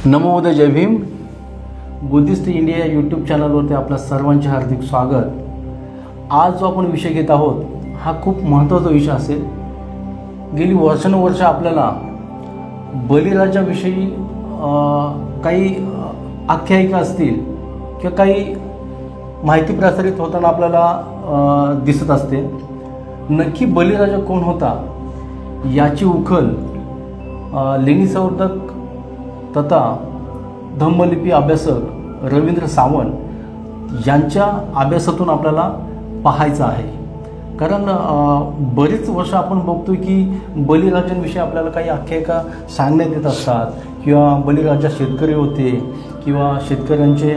नमो उदय जय Bhim. Buddhist India YouTube चॅनलवरती आपल्या सर्वांचे हार्दिक स्वागत. आज जो आपण विषय घेत आहोत हा खूप महत्त्वाचा विषय असेल. गेली वर्षानुवर्ष आपल्याला बळीराजाविषयी काही आख्यायिका असतील किंवा काही माहिती प्रसारित होताना आपल्याला दिसत असते. नक्की बळीराजा कोण होता याची उकल लेणी संवर्धक तथा धम्मलिपी अभ्यासक रवींद्र सावंत यांच्या अभ्यासातून आपल्याला पाहायचं आहे. कारण बरीच वर्ष आपण बघतोय की बळीराजांविषयी आपल्याला काही आख्यायिका सांगण्यात येत असतात किंवा बळीराजा शेतकरी होते किंवा शेतकऱ्यांचे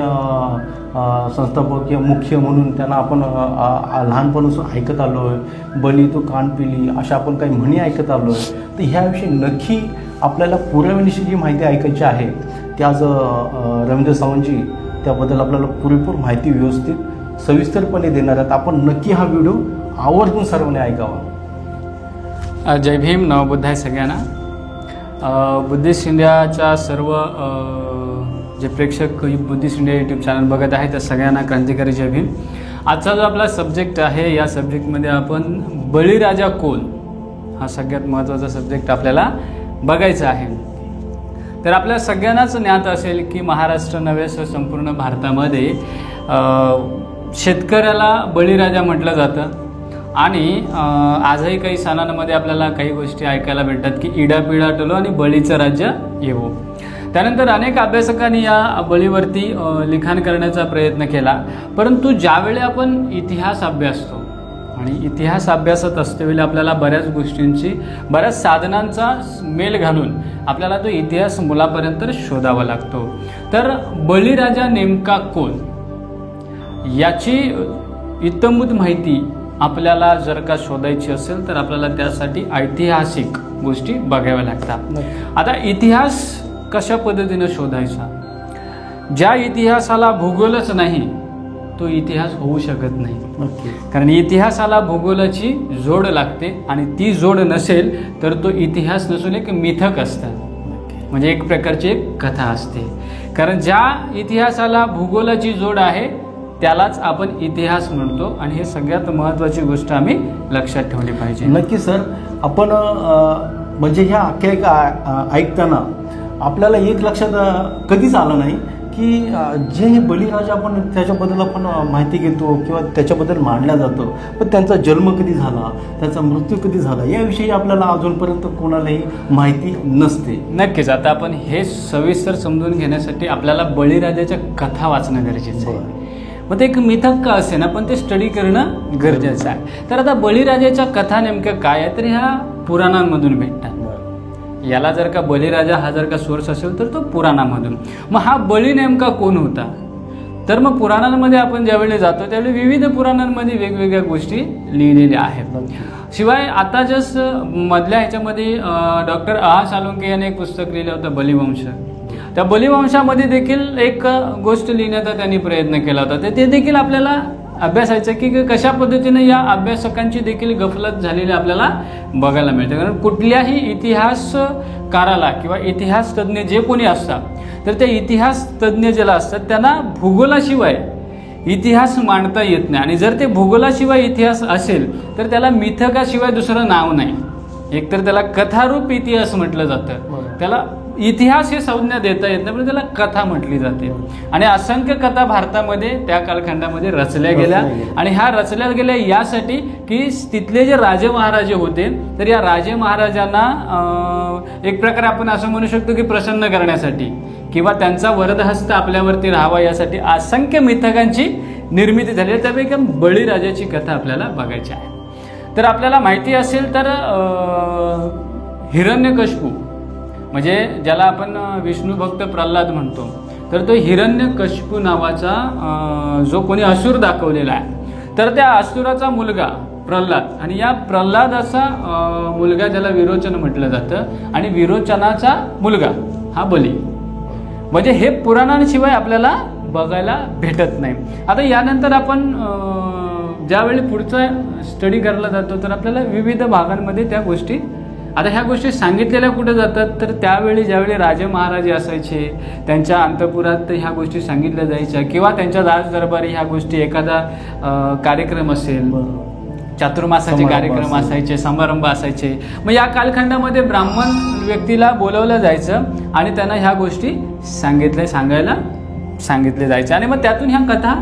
संस्थापक किंवा मुख्य म्हणून त्यांना आपण लहानपणापासून ऐकत आलो आहे. बळी तो कान पिली अशा आपण काही म्हणी ऐकत आलो आहे. तर ह्याविषयी नक्की आपल्याला पुराव्याविषयी जी माहिती ऐकायची आहे ती आज रवींद्र सावंतजी त्याबद्दल आपल्याला पुरेपूर माहिती व्यवस्थित सविस्तरपणे देणार आहेत. आपण नक्की हा व्हिडिओ आवर्जून सर्वांनी ऐकावा. जय भीम. नवबुद्धाय सगळ्यांना. बुद्धिस्ट इंडियाच्या सर्व जे प्रेक्षक बुद्धिस्ट इंडिया यूट्यूब चॅनल बघत आहे त्या सगळ्यांना क्रांतिकारी जय भीम. आजचा जो आपला सब्जेक्ट आहे या सब्जेक्टमध्ये आपण बळीराजा कोण हा सगळ्यात महत्त्वाचा सब्जेक्ट आपल्याला बघायचा आहे. तर आपल्या सगळ्यांनाच ज्ञात असेल की महाराष्ट्र नव्हे तर संपूर्ण भारतामध्ये शेतकऱ्याला बळीराजा म्हटलं जातं. आणि आजही काही सणांमध्ये आपल्याला काही गोष्टी ऐकायला भेटतात की इडापिडा टलो आणि बळीचं राज्य येवो. त्यानंतर अनेक अभ्यासकांनी या बळीवरती लिखाण करण्याचा प्रयत्न केला. परंतु ज्यावेळी आपण इतिहास अभ्यासतो आणि इतिहास अभ्यासत असतेवेळी आपल्याला बऱ्याच गोष्टींची बऱ्याच साधनांचा मेल घालून आपल्याला तो इतिहास मुलापर्यंत शोधावा लागतो. तर बळीराजा नेमका कोण याची इत्तंभूत माहिती आपल्याला जर का शोधायची असेल तर आपल्याला त्यासाठी ऐतिहासिक गोष्टी बघाव्या लागतात. आता इतिहास कशा पद्धतीने शोधायचा? ज्या इतिहासाला भूगोलच नाही तो इतिहास होऊ शकत नाही. कारण इतिहासाला भूगोलाची जोड लागते आणि ती जोड नसेल तर तो इतिहास नसून एक मिथक असतं, म्हणजे एक प्रकारची एक कथा असते. कारण ज्या इतिहासाला भूगोलाची जोड आहे त्यालाच आपण इतिहास म्हणतो आणि हे सगळ्यात महत्त्वाची गोष्ट आम्ही लक्षात ठेवली पाहिजे. नक्की सर. आपण म्हणजे ह्या आख्यायिका ऐकताना आपल्याला एक लक्षात कधीच आलं नाही की जे हे बळीराजा आपण त्याच्याबद्दल आपण माहिती घेतो किंवा त्याच्याबद्दल मांडला जातो, पण त्यांचा जन्म कधी झाला, त्याचा मृत्यू कधी झाला याविषयी आपल्याला अजूनपर्यंत कोणालाही माहिती नसते. नक्कीच. आता आपण हे सविस्तर समजून घेण्यासाठी आपल्याला बळीराजाच्या कथा वाचणं गरजेचं आहे. मग ते एक मिथक का असे ना पण ते स्टडी करणं गरजेचं आहे. तर आता बळीराजाच्या कथा नेमक्या काय आहे तर ह्या पुराणांमधून भेटतात. याला जर का बळीराजा हा जर का सोर्स असेल तर तो पुराणामधून. मग हा बळी नेमका कोण होता? तर मग पुराणांमध्ये आपण ज्यावेळी जातो त्यावेळी विविध पुराणांमध्ये वेगवेगळ्या गोष्टी लिहिलेल्या आहेत. शिवाय आता जस्ट मधल्या ह्याच्यामध्ये डॉक्टर आ सालुंके यांनी एक पुस्तक लिहिलं होतं बलिवंश. त्या बलिवंशामध्ये देखील एक गोष्ट लिहिण्याचा त्यांनी प्रयत्न केला होता. ते देखील आपल्याला अभ्यासायचं की कशा पद्धतीने या अभ्यासकांची देखील गफलत झालेली आपल्याला बघायला मिळते. कारण कुठल्याही इतिहासकाराला किंवा इतिहास तज्ज्ञ जे कोणी असतात तर त्या इतिहास तज्ज्ञ ज्याला असतात त्यांना भूगोलाशिवाय इतिहास मांडता येत नाही. आणि जर ते भूगोलाशिवाय इतिहास असेल तर त्याला मिथकाशिवाय दुसरं नाव नाही. एकतर त्याला कथारूप इतिहास म्हटलं जातं, त्याला इतिहास हे संज्ञा देता येत नाही पण त्याला कथा म्हटली जाते. आणि असंख्य कथा भारतामध्ये त्या कालखंडामध्ये रचल्या गेल्या. आणि ह्या रचल्या गेल्या यासाठी की तिथले जे राजे महाराजे होते तर या राजे महाराजांना एक प्रकारे आपण असं म्हणू शकतो की प्रसन्न करण्यासाठी किंवा त्यांचा वरदहस्त आपल्यावरती राहावा यासाठी असंख्य मिथकांची निर्मिती झाली. त्यापैकी बळीराजाची कथा आपल्याला बघायची आहे. तर आपल्याला माहिती असेल तर हिरण्यकशिपू म्हणजे ज्याला आपण विष्णू भक्त प्रल्हाद म्हणतो तर तो हिरण्यकशिपू नावाचा जो कोणी असुर दाखवलेला आहे तर त्या असुराचा मुलगा प्रल्हाद आणि या प्रल्हादाचा मुलगा ज्याला विरोचन म्हटलं जातं आणि विरोचनाचा मुलगा हा बली. म्हणजे हे पुराणांशिवाय आपल्याला बघायला भेटत नाही. आता यानंतर आपण ज्यावेळी पुढचा स्टडी करायला जातो तर आपल्याला विविध भागांमध्ये त्या गोष्टी आता ह्या गोष्टी सांगितलेल्या कुठे जातात, तर त्यावेळी ज्यावेळी राजे महाराजे असायचे त्यांच्या अंतपुरात ह्या गोष्टी सांगितल्या जायच्या, किंवा त्यांच्या राजदरबारी ह्या गोष्टी, एखादा कार्यक्रम असेल, चातुर्मासाचे समारंभ कार्यक्रम असेल. असायचे, समारंभ असायचे, मग या कालखंडामध्ये ब्राह्मण व्यक्तीला बोलवलं जायचं आणि त्यांना ह्या गोष्टी सांगायला सांगितले जायचे, आणि मग त्यातून ह्या कथा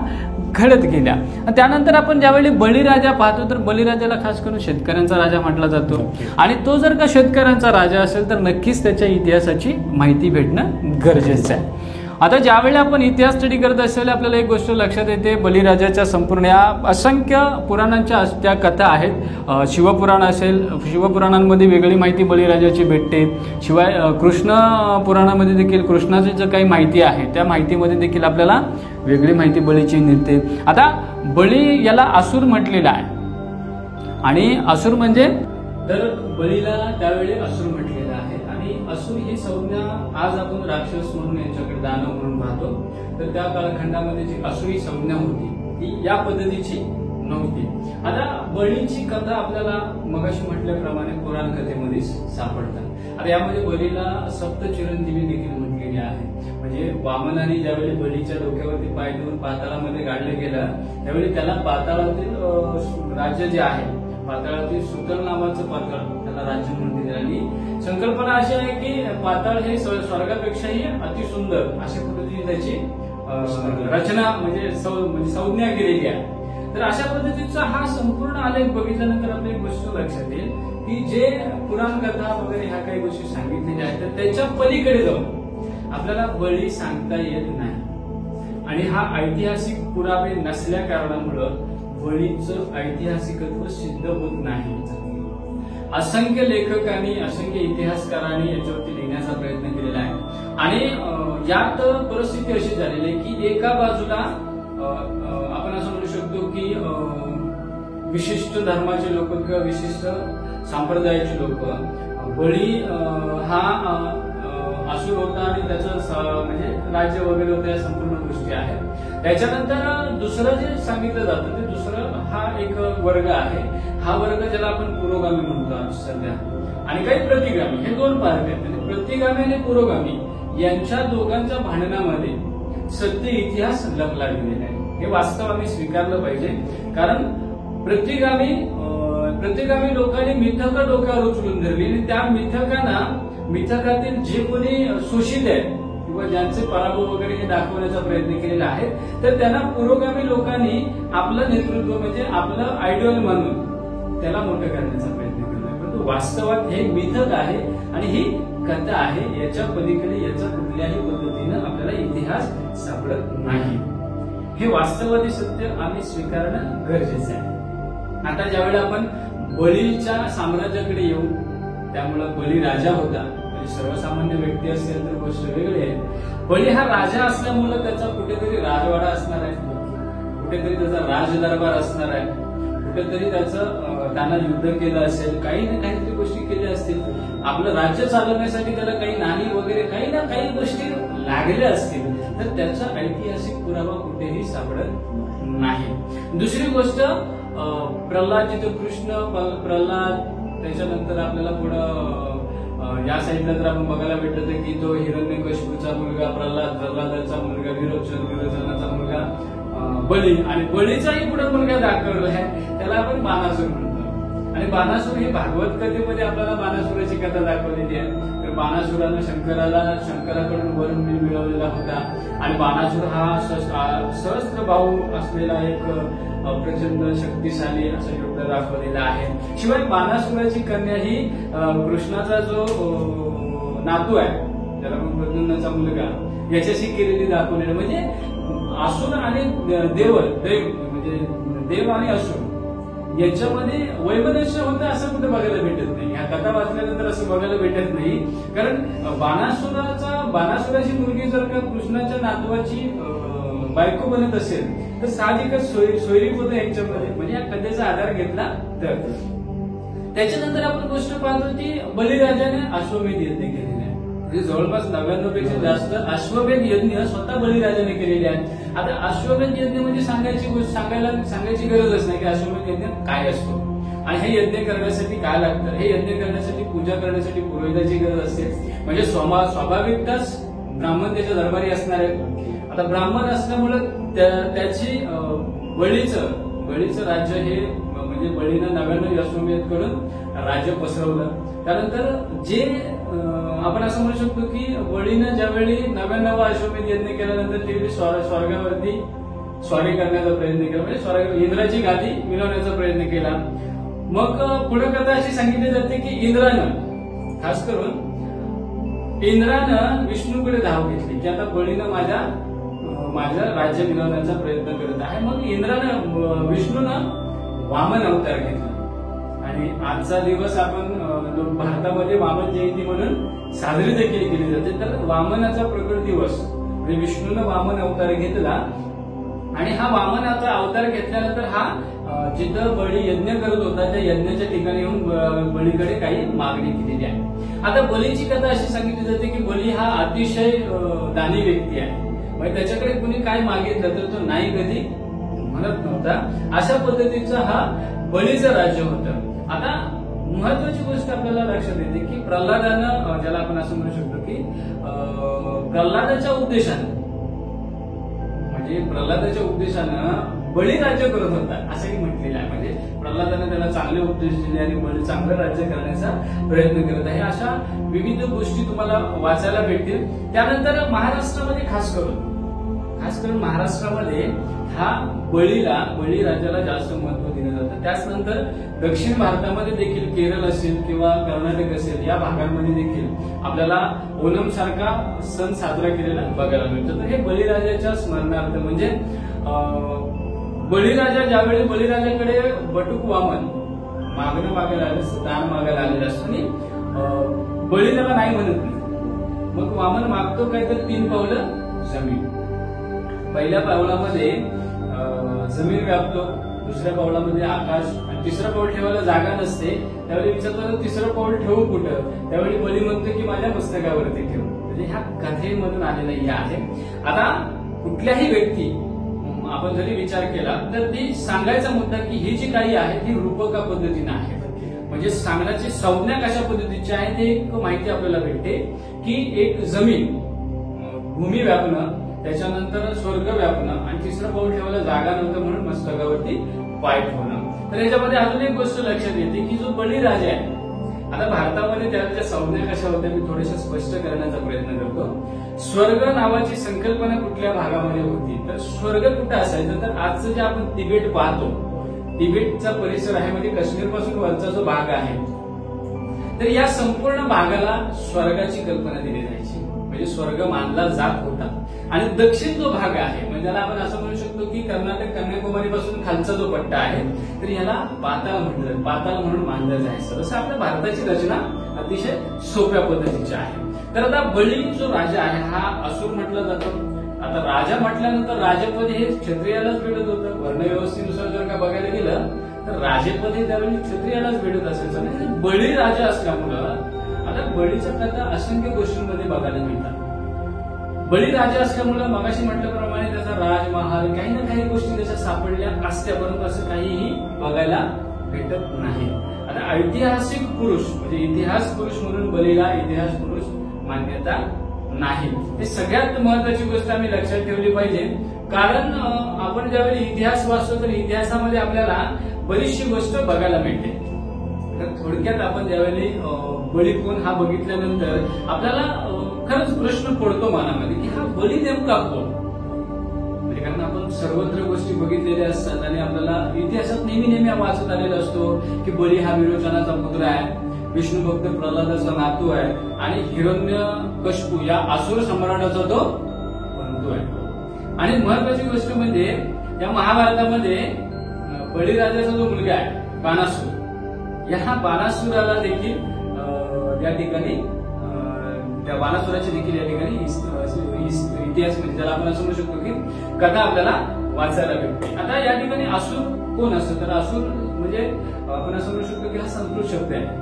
घडत गेल्या. त्यानंतर आपण ज्यावेळी बळीराजा पाहतो, तर बळीराजाला खास करून शेतकऱ्यांचा राजा म्हटला जातो, आणि तो जर का शेतकऱ्यांचा राजा असेल तर नक्कीच त्याच्या इतिहासाची माहिती भेटणं गरजेचं आहे. आता ज्यावेळी आपण इतिहास स्टडी करत असेल, आपल्याला एक गोष्ट लक्षात येते, बळीराजाच्या संपूर्ण या असंख्य पुराणांच्या त्या कथा आहेत. शिवपुराण असेल, शिवपुराणांमध्ये वेगळी माहिती बळीराजाची भेटते, शिवाय कृष्ण पुराणामध्ये देखील कृष्णाची जी काही माहिती आहे त्या माहितीमध्ये देखील आपल्याला वेगळी माहिती बळीची मिळते. आता बळी याला असुर म्हटलेला आहे, आणि असुर म्हणजे, तर बळीला त्यावेळी असुर म्हटलेला आहे, आणि असुर ही संज्ञा आज आपण राक्षस म्हणून यांच्याकडे दानव म्हणून पाहतो, तर त्या कालखंडामध्ये जी असुर ही संज्ञा होती ती या पद्धतीची नव्हती. आता बळीची कथा आपल्याला मगाशी म्हटल्याप्रमाणे पुराण कथेमध्ये सापडतात. आता यामध्ये बळीला सप्त चिरंजीवी देखील म्हटलेली आहे. म्हणजे वामनाने ज्यावेळी बळीच्या डोक्यावरती पाय देऊन पाताळामध्ये गाडलं गेलं, त्यावेळी त्याला पाताळातील राज्य जे आहे, पाताळातील सुतल नावाचं पाताळ त्याला राज्य म्हणते. आणि संकल्पना अशी आहे की पाताळ हे स्वर्गापेक्षाही अतिसुंदर अशा पद्धतीने त्याची रचना म्हणजे संज्ञा केलेली आहे. तर अशा पद्धतीचा हा संपूर्ण आलेख बघितल्यानंतर आपल्या एक गोष्ट लक्षात येईल की जे पुराण कथा वगैरे ह्या काही गोष्टी सांगितलेल्या आहेत, तर त्याच्या पलीकडे जाऊन आपल्याला बळी सांगता येत नाही. आणि हा ऐतिहासिक पुरावे नसल्या कारणामुळं बळीचं ऐतिहासिकत्व सिद्ध होत नाही. असंख्य लेखकांनी, असंख्य इतिहासकारांनी याच्यावरती लिहिण्याचा प्रयत्न केलेला आहे, आणि यात परिस्थिती अशी झालेली आहे की एका बाजूला आपण असं म्हणू शकतो की विशिष्ट धर्माचे लोक किंवा विशिष्ट संप्रदायाचे लोक, बळी हा असुर होता आणि त्याचं म्हणजे राज्य वगैरे होतं, या संपूर्ण गोष्टी आहेत. त्याच्यानंतर दुसरं जे सांगितलं जातं ते दुसरं हा एक वर्ग आहे. हा वर्ग ज्याला आपण पुरोगामी म्हणतो सध्या, आणि काही प्रतिगामी, हे दोन पार्ट आहेत. म्हणजे प्रतिगामी आणि पुरोगामी यांच्या दोघांच्या भांडणामध्ये सत्य इतिहास लपला गेलेला आहे. हे वास्तव आम्ही स्वीकारलं पाहिजे, कारण प्रतिगामी लोकांनी मिथकं डोक्यावर उचलून धरली, आणि त्या मिथकातील जे कोणी शोषित आहेत किंवा ज्यांचे पराभव वगैरे हे दाखवण्याचा प्रयत्न केलेला आहे, तर त्यांना पुरोगामी लोकांनी आपलं नेतृत्व म्हणजे आपलं आयडियल मानून त्याला मोठं करण्याचा प्रयत्न केला. परंतु वास्तवात हे मिथक आहे आणि ही कथा आहे. याच्या पलीकडे याचा कुठल्याही पद्धतीनं आपल्याला इतिहास सापडत नाही. हे वास्तवादी सत्य आम्ही स्वीकारणं गरजेचं आहे. आता ज्यावेळेला आपण बळीच्या साम्राज्याकडे येऊ, त्यामुळं बळी राजा होता, सर्वसामान्य व्यक्ती असेल तर गोष्ट वेगळी आहे. बळी हा राजा असल्यामुळं त्याचा कुठेतरी राजवाडा असणार आहे, कुठेतरी त्याचा राजदरबार असणार आहे, कुठेतरी त्यानं युद्ध केलं असेल, काही ना काहीतरी गोष्टी केल्या असतील. आपलं राज्य चालवण्यासाठी त्याला काही नाणी वगैरे काही ना काही गोष्टी लागल्या असतील, तर त्याचा ऐतिहासिक पुरावा कुठेही सापडत नाही. दुसरी गोष्ट, प्रल्हाद, जिथं कृष्ण प्रल्हाद, त्याच्यानंतर आपल्याला पुढं या साईडला जर आपण बघायला भेटलं की तो हिरण्यकशिपूचा मुलगा प्रल्हाद, प्रल्हादाचा मुलगा विरोचन, विरोचनाचा मुलगा बळी, आणि बळीचाही पुढे मुलगा दाखवला आहे, त्याला आपण बाणासूर म्हणतो. आणि बाणासूर ही भागवत कथेमध्ये आपल्याला बाणासुराची कथा दाखवलेली आहे. तर बाणासुरानं शंकराकडून वरून मिळवलेला होता, आणि बाणासूर हा सहस्त्र भाऊ असलेला एक प्रचंड शक्तिशाली असा योद्धा दाखवलेला आहे. शिवाय बाणासुराची कन्या ही कृष्णाचा जो नातू आहे, त्याला आपण प्रद्युम्नाचा मुलगा, याच्याशी केलेली दाखवलेली. म्हणजे असुर आणि देव म्हणजे देव आणि असुर याच्यामध्ये वैमनस्य होतं असं कुठे बघायला भेटत नाही. ह्या कथा वाचल्यानंतर असं बघायला भेटत नाही, कारण बाणासुराची मुलगी जर का कृष्णाच्या नातवाची बायको बनत असेल तर साहजिकच सोयरीक होतं यांच्यामध्ये, म्हणजे या कथेचा आधार घेतला तर. त्याच्यानंतर आपण गोष्ट पाहतो की बळीराजाने अश्वमेध यज्ञ केलेले आहे. म्हणजे जवळपास 99 पेक्षा जास्त अश्वमेध यज्ञ स्वतः बळीराजाने केलेले आहेत. आता अश्वमेध यज्ञ म्हणजे सांगायची गरजच नाही की अश्वमेध यज्ञ काय असतो. आणि हे यज्ञ करण्यासाठी काय लागतं, हे यज्ञ करण्यासाठी पूजा करण्यासाठी पुरोहिताची गरज असते. म्हणजे स्वाभाविकताच ब्राह्मण त्याच्या दरबारी असणार आहे. आता ब्राह्मण असल्यामुळे त्याची बळीचं राज्य हे म्हणजे बळीनं 99 अश्वमेध करून राज्य पसरवलं. त्यानंतर जे आपण असं म्हणू शकतो की बळीनं ज्यावेळी 99 अश्वमेध यज्ञ केल्यानंतर ते स्वर्गावरती स्वारी करण्याचा प्रयत्न केला, म्हणजे इंद्राची गादी मिळवण्याचा प्रयत्न केला. मग पुढे कथा अशी सांगितली जाते की इंद्रानं, खास करून इंद्रानं विष्णूकडे धाव घेतली की आता बळीनं माझं राज्य मिळवण्याचा प्रयत्न करत आहे. मग इंद्रानं विष्णूनं वामन अवतार घेतला आणि आजचा दिवस आपण भारतामध्ये वामन जयंती म्हणून साजरी देखील केली जाते. तर वामनाचा प्रकट दिवस म्हणजे विष्णूनं वामन अवतार घेतला आणि हा वामनाचा अवतार घेतल्यानंतर हा जिथं बळी यज्ञ करत होता त्या यज्ञाच्या ठिकाणी येऊन बळीकडे काही मागणी केलेली आहे. आता बळीची कथा अशी सांगितली जाते की बळी हा अतिशय दानी व्यक्ती आहे. म्हणजे त्याच्याकडे कुणी काय मागितलं तर तो नाही कधी म्हणत नव्हता. अशा पद्धतीचं हा बळीचं राज्य होतं. आता महत्वाची गोष्ट आपल्याला लक्षात येते की प्रल्हादानं, ज्याला आपण असं म्हणू शकतो की प्रल्हादाच्या उद्देशानं, म्हणजे प्रल्हादाच्या उद्देशानं बळी राज्य करत होता असंही म्हटलेलं आहे. म्हणजे प्रल्हादानं त्याला चांगले उपदेश दिले आणि बळी चांगलं राज्य करण्याचा प्रयत्न करत आहे. अशा विविध गोष्टी तुम्हाला वाचायला भेटतील. त्यानंतर महाराष्ट्रामध्ये खास करून महाराष्ट्रामध्ये हा बळी राज्याला जास्त महत्व दिलं जातं. त्याचनंतर दक्षिण भारतामध्ये देखील केरळ असेल किंवा कर्नाटक असेल या भागांमध्ये देखील आपल्याला ओणम सारखा सण साजरा केलेला बघायला मिळतो. तर हे बळीराजाच्या स्मरणार्थ म्हणजे बळीराजा ज्यावेळी बळीराजाकडे बटुक वामन मागणं मागायला आले, दान मागायला आलेलं असतं आणि बळी त्याला नाही म्हणत नाही. मग वामन मागतो काय तर 3 पावलं जमीन. पहिल्या पावलामध्ये जमीन व्यापतो, दुसऱ्या पावलामध्ये आकाश आणि तिसरं पाऊल ठेवायला जागा नसते. त्यावेळी विचारतो 3रं पाऊल ठेवू कुठं, त्यावेळी बळी म्हणतो की माझ्या मस्तकावरती ठेवू. म्हणजे ह्या कथेमधून आलेलं हे आहे. आता कुठल्याही व्यक्ती आपण जरी विचार केला तर ती सांगायचा मुद्दा की ही जी काही आहे ती रूपका पद्धतीने आहे. म्हणजे सांगण्याची संज्ञा कशा पद्धतीची आहे ते एक माहिती आपल्याला भेटते की एक जमीन, भूमी व्यापणं, त्याच्यानंतर स्वर्ग व्यापणं आणि 3रं पाऊल ठेवायला जागा नव्हतं म्हणून मस्तकावरती पाय ठेवणं. तर याच्यामध्ये अजून एक गोष्ट लक्षात येते की जो बळीराजा आहे, आता भारतामध्ये त्याच्या संज्ञा कशा होत्या मी थोड्याशा स्पष्ट करण्याचा प्रयत्न करतो. स्वर्ग नावाची संकल्पना कुठल्या भागामध्ये होती तर स्वर्ग कुठं असायचं तर आजचं जे आपण तिबेट पाहतो, तिबेटचा परिसर आहे म्हणजे काश्मीर पासून वरचा जो भाग आहे तर या संपूर्ण भागाला स्वर्गाची कल्पना दिली जायची. म्हणजे स्वर्ग मानला जात होता. आणि दक्षिण जो भाग आहे म्हणजे त्याला आपण असं म्हणू शकतो की कर्नाटक कन्याकुमारी पासून खालचा जो पट्टा आहे तर याला पाताळ म्हणून मानलं जायचं. तसं आपल्या भारताची रचना अतिशय सोप्या पद्धतीची आहे. तर आता बळी जो राजा आहे हा असुर म्हटलं जातं. आता राजा म्हटल्यानंतर राजपद हे क्षत्रियालाच भेटत होतं. वर्णव्यवस्थेनुसार जर का बघायला गेलं तर राजपद हे त्यावेळी क्षत्रियालाच भेटत असायचं. म्हणजे बळी राजा असल्यामुळं आता बळीच्या कथा असंख्य गोष्टींमध्ये बघायला मिळतात. बळी राजा असल्यामुळं मगाशी म्हटल्याप्रमाणे त्याचा राजमहाल काही ना काही गोष्टी त्याच्या सापडल्या असत्या, परंतु असं काहीही बघायला भेटत नाही. आता ऐतिहासिक पुरुष म्हणजे इतिहास पुरुष म्हणून बळीला इतिहास पुरुष मान्यता नाही. हे सगळ्यात महत्वाची गोष्ट आम्ही लक्षात ठेवली पाहिजे. कारण आपण ज्यावेळी इतिहास वाचतो तर इतिहासामध्ये आपल्याला बरीचशी गोष्ट बघायला मिळते. तर थोडक्यात आपण ज्यावेळी बळी कोण हा बघितल्यानंतर आपल्याला खरंच प्रश्न पडतो मनामध्ये की हा बळी नेमका कोण. म्हणजे कारण आपण सर्वत्र गोष्टी बघितलेल्या असतात आणि आपल्याला इतिहासात नेहमी वाचत आलेला असतो की बळी हा विरोचनाचा पुत्र आहे, विष्णू भक्त प्रल्हादाचा नातू आहे आणि हिरण्यकशिपू या असुर सम्राटाचा तो बंधू आहे. आणि महत्वाची गोष्ट म्हणजे या महाभारतामध्ये बळीराजाचा जो मुलगा आहे बाणासूर, या बाणासुराला देखील या ठिकाणी त्या बाणासुराची देखील या ठिकाणी इतिहास म्हणजे ज्याला आपण असं म्हणू शकतो की कथा आपल्याला वाचायला भेटते. आता या ठिकाणी असुर कोण असतं तर असुर म्हणजे आपण असं म्हणू शकतो की हा संस्कृत शब्द आहे.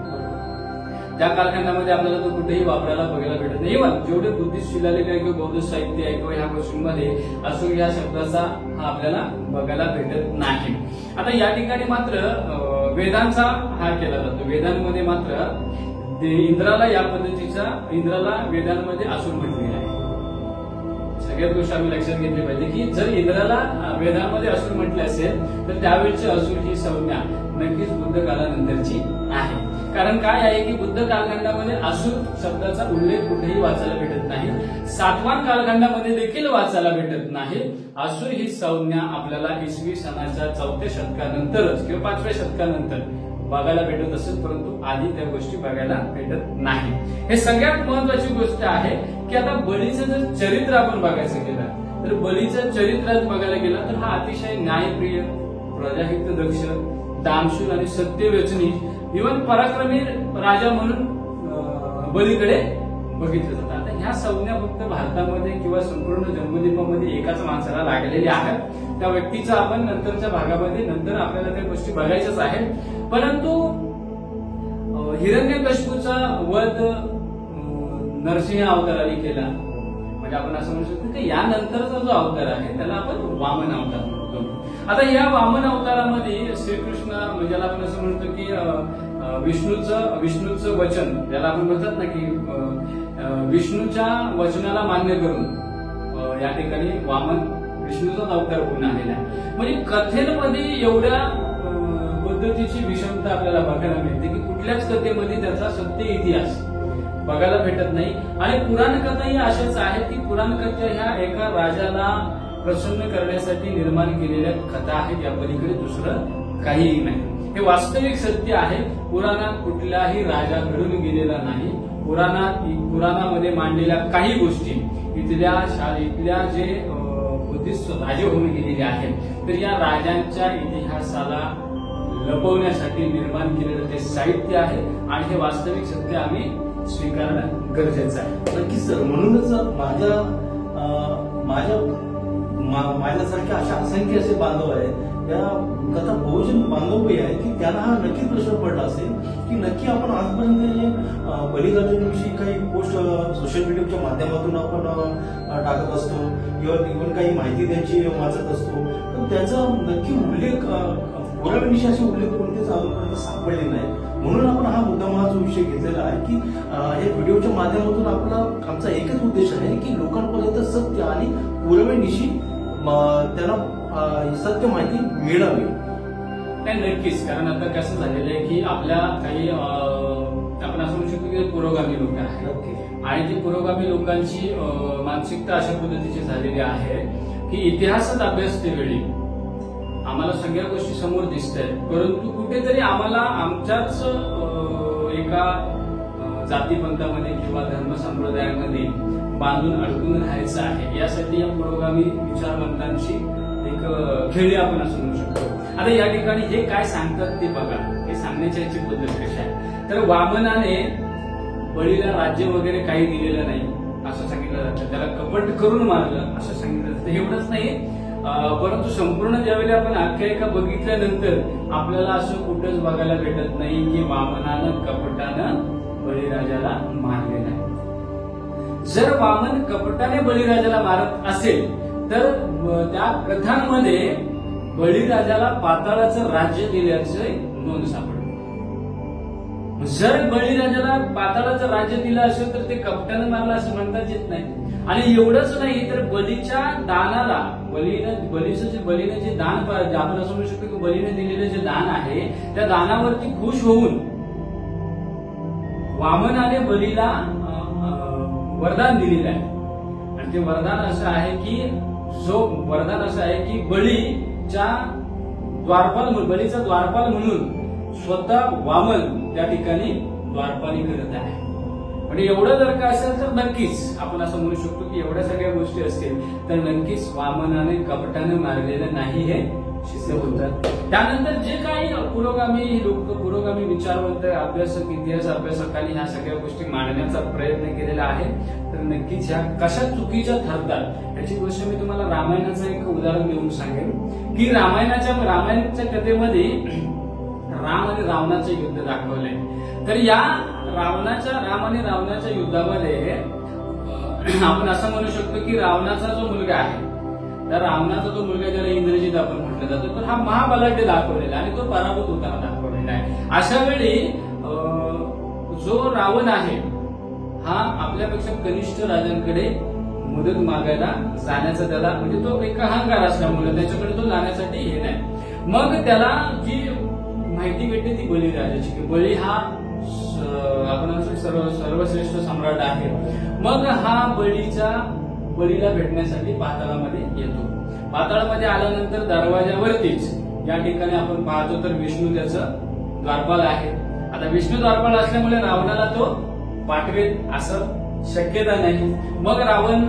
त्या कालखंडामध्ये आपल्याला तो कुठेही वापरायला बघायला भेटत नाही. इव्हन जेवढे बुद्धिस्ट शिलालेख आहे किंवा बौद्ध साहित्य आहे किंवा ह्या गोष्टींमध्ये असुर या शब्दाचा हा आपल्याला बघायला भेटत नाही. आता या ठिकाणी मात्र वेदांचा हा केला जातो. वेदांमध्ये मात्र इंद्राला या पद्धतीचा इंद्राला वेदांमध्ये असुर म्हटलेला आहे. सगळ्यात गोष्ट आम्ही लक्षात घेतली पाहिजे की जर इंद्राला वेदांमध्ये असुर म्हटले असेल तर त्यावेळची असुर ही संज्ञा नक्कीच बुद्ध कालानंतरची आहे. कारण काय आहे की बुद्ध कालखंडामध्ये असुर शब्दाचा उल्लेख कुठेही वाचायला भेटत नाही. सातवाहन कालखंडामध्ये देखील वाचायला भेटत नाही. असुर ही संज्ञा आपल्याला इसवी सनाच्या 4थ्या शतकानंतरच किंवा 5व्या शतकानंतर बघायला भेटत असेल, परंतु आधी त्या गोष्टी बघायला भेटत नाही. हे सगळ्यात महत्वाची गोष्ट आहे की आता बळीचं जर चरित्र आपण बघायचं गेलं तर बळीचं चरित्र बघायला गेलं तर हा अतिशय न्यायप्रिय, प्रजाहित दक्ष, दानशूर आणि सत्यवचनी इव्हन पराक्रमी राजा म्हणून बळीकडे बघितलं जातं. आता ह्या संज्ञा फक्त भारतामध्ये किंवा संपूर्ण जम्बूद्वीपामध्ये एकाच माणसाला लागलेल्या आहेत. त्या व्यक्तीचा आपण नंतरच्या भागामध्ये नंतर आपल्याला त्या गोष्टी बघायच्याच आहेत. परंतु हिरण्यकशिपूचा वध नरसिंह अवताराने केला, म्हणजे आपण असं म्हणू शकतो की यानंतरचा जो अवतार आहे त्याला आपण वामन अवतार म्हणतो. आता या वामन अवतारामध्ये श्रीकृष्ण म्हणजे आपण असं म्हणतो की विष्णूचं वचन ज्याला आपण म्हणतात ना की विष्णूच्या वचनाला मान्य करून या ठिकाणी वामन विष्णूचाच अवतार होऊन आलेला आहे. म्हणजे कथेमध्ये एवढ्या पद्धतीची विषमता आपल्याला बघायला मिळते की कुठल्याच कथेमध्ये त्याचा सत्य इतिहास बघायला भेटत नाही. आणि पुराण कथाही अशाच आहेत की पुराण कथा ह्या एका राजाला प्रसन्न करण्यासाठी निर्माण केलेल्या कथा आहेत, या पलीकडे दुसरं काहीही नाही. हे वास्तविक सत्य आहे. पुराणात कुठलाही राजा घडून गेलेला नाही. पुराणामध्ये मांडलेल्या काही गोष्टी इथल्या जे बुद्धिस्ट राजे होऊन गेलेले आहेत तर या राजांच्या इतिहासाला लपवण्यासाठी निर्माण केलेलं ते साहित्य आहे आणि हे वास्तविक सत्य आम्ही स्वीकारणं गरजेचं आहे. नक्कीच सर. म्हणूनच माझ्यासारख्या अशा असंख्य असे बांधव आहेत, त्या कथा बहुजन बांधवही आहेत की त्यांना हा नक्कीच प्रश्न पडला असेल की नक्की आपण आजपर्यंत जे बळीराजांविषयी काही पोस्ट सोशल मीडियाच्या माध्यमातून आपण टाकत असतो किंवा इव्हन काही माहिती त्यांची वाचत असतो, तर त्याचा नक्की उल्लेख पुराव्याविषयी असे उल्लेख कोणतेच अजूनपर्यंत सापडले नाही. म्हणून आपण हा मुद्दाम हा जो विषय घेतलेला आहे की या व्हिडिओच्या माध्यमातून आमचा एकच उद्देश आहे की लोकांपर्यंत सत्य आणि पुराव्याविषयी त्यांना सत्य माहिती मिळावी. नाही, नक्कीच. कारण आता कसं झालेलं आहे की आपल्या काही आपण असं म्हणू शकतो की पुरोगामी लोक आहेत आणि ती पुरोगामी लोकांची मानसिकता अशा पद्धतीची झालेली आहे की इतिहासात अभ्यासते वेळी आम्हाला सगळ्या गोष्टी समोर दिसत आहेत, परंतु कुठेतरी आम्हाला आमच्याच एका जातीपंथामध्ये किंवा धर्म संप्रदायामध्ये बांधून अडकून राहायचं आहे. यासाठी या पुरोगामी विचारवंतांची एक खेळी आपण असं म्हणू शकतो. आता या ठिकाणी हे काय सांगतात ते बघा. हे सांगण्याची याची पद्धत कशी आहे तर वामनाने बळीला राज्य वगैरे काही दिलेलं नाही असं सांगितलं जातं. त्याला कपट करून मारलं असं सांगितलं जातं. एवढंच नाही, परंतु संपूर्ण ज्यावेळी आपण आख्यायिका बघितल्यानंतर आपल्याला असं कुठंच बघायला भेटत नाही की वामनानं कपटानं बळीराजाला मारले नाही. जर वामन कपटाने बळीराजाला मारत असेल तर त्या कथांमध्ये बळीराजाला पाताळाचं राज्य दिल्याचे नोंद सापडते. जर बळीराजाला पाताळाचं राज्य दिलं असेल तर ते कपटानं मारलं असं म्हणताच येत नाही. आणि एवढंच नाही तर बलीच्या दानाला बलीनं जे दान आपण असं म्हणू शकतो की बलीने दिलेलं जे दान आहे त्या दानावरती खुश होऊन वामनाने बलीला वरदान दिलेलं आहे. आणि ते वरदान असं आहे की बलीचा द्वारपाल म्हणून स्वतः वामन त्या ठिकाणी द्वारपाली करत आहे. म्हणजे एवढं जर का असेल तर नक्कीच आपण असं म्हणू शकतो की एवढ्या सगळ्या गोष्टी असतील तर नक्कीच वामनाने कपटानं मारलेलं नाही हे सिद्ध होतात. त्यानंतर जे काही पुरोगामी विचारवंत अभ्यासक इतिहास अभ्यासकांनी ह्या सगळ्या गोष्टी मांडण्याचा प्रयत्न केलेला आहे तर नक्कीच ह्या कशा चुकीच्या ठरतात याची गोष्ट मी तुम्हाला रामायणाचं एक उदाहरण देऊन सांगेन की रामायणाच्या कथेमध्ये राम आणि रावणाचं युद्ध दाखवलंय. तर या राम आणि रावणाच्या युद्धामध्ये आपण असं म्हणू शकतो की रावणाचा जो मुलगा आहे तर रावणाचा जो मुलगा ज्याला इंद्रजित आपण म्हटलं जातं तर हा महाबलाढ्य दाखवलेला आणि तो पराभूत होताना दाखवलेला घडणं आहे. अशा वेळी जो रावण आहे हा आपल्यापेक्षा कनिष्ठ राजांकडे मदत मागायला जाण्याचा त्याला म्हणजे तो एक अहंकार असल्यामुळे त्याच्याकडे तो जाण्यासाठी हे नाही. मग त्याला जी माहिती भेटते ती बळीराजाची की बळी हा आपण सर्वश्रेष्ठ सम्राट आहे. मग हा बळीला भेटण्यासाठी पाताळामध्ये येतो. पाताळामध्ये आल्यानंतर दरवाजावरतीच या ठिकाणी आपण पाहतो तर विष्णू त्याचं द्वारपाल आहे. आता विष्णू द्वारपाल असल्यामुळे रावणाला तो पाठवेल असं शक्यता नाही. मग रावण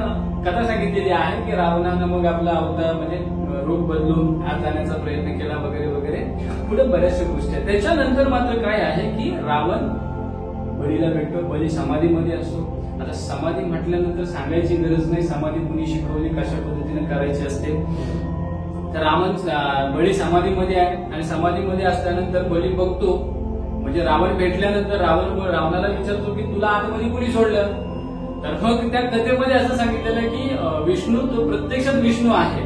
कथा सांगितलेली आहे की रावणानं मग आपला अवतार म्हणजे रूप बदलून आत जाण्याचा प्रयत्न केला वगैरे वगैरे पुढे बऱ्याचशा गोष्टी आहेत. त्याच्यानंतर मात्र काय आहे की रावण बळीला भेटतो. बळी समाधीमध्ये असतो. आता समाधी म्हटल्यानंतर सांगायची गरज नाही, समाधी कुणी शिकवली कशा पद्धतीने करायची असते. तर रावण बळी समाधीमध्ये आहे आणि समाधीमध्ये असल्यानंतर बळी बघतो म्हणजे रावण भेटल्यानंतर रावणाला विचारतो की तुला आतमध्ये कुणी सोडलं. तर मग त्या कथेमध्ये असं सांगितलेलं की विष्णू तो प्रत्यक्षात विष्णू आहे.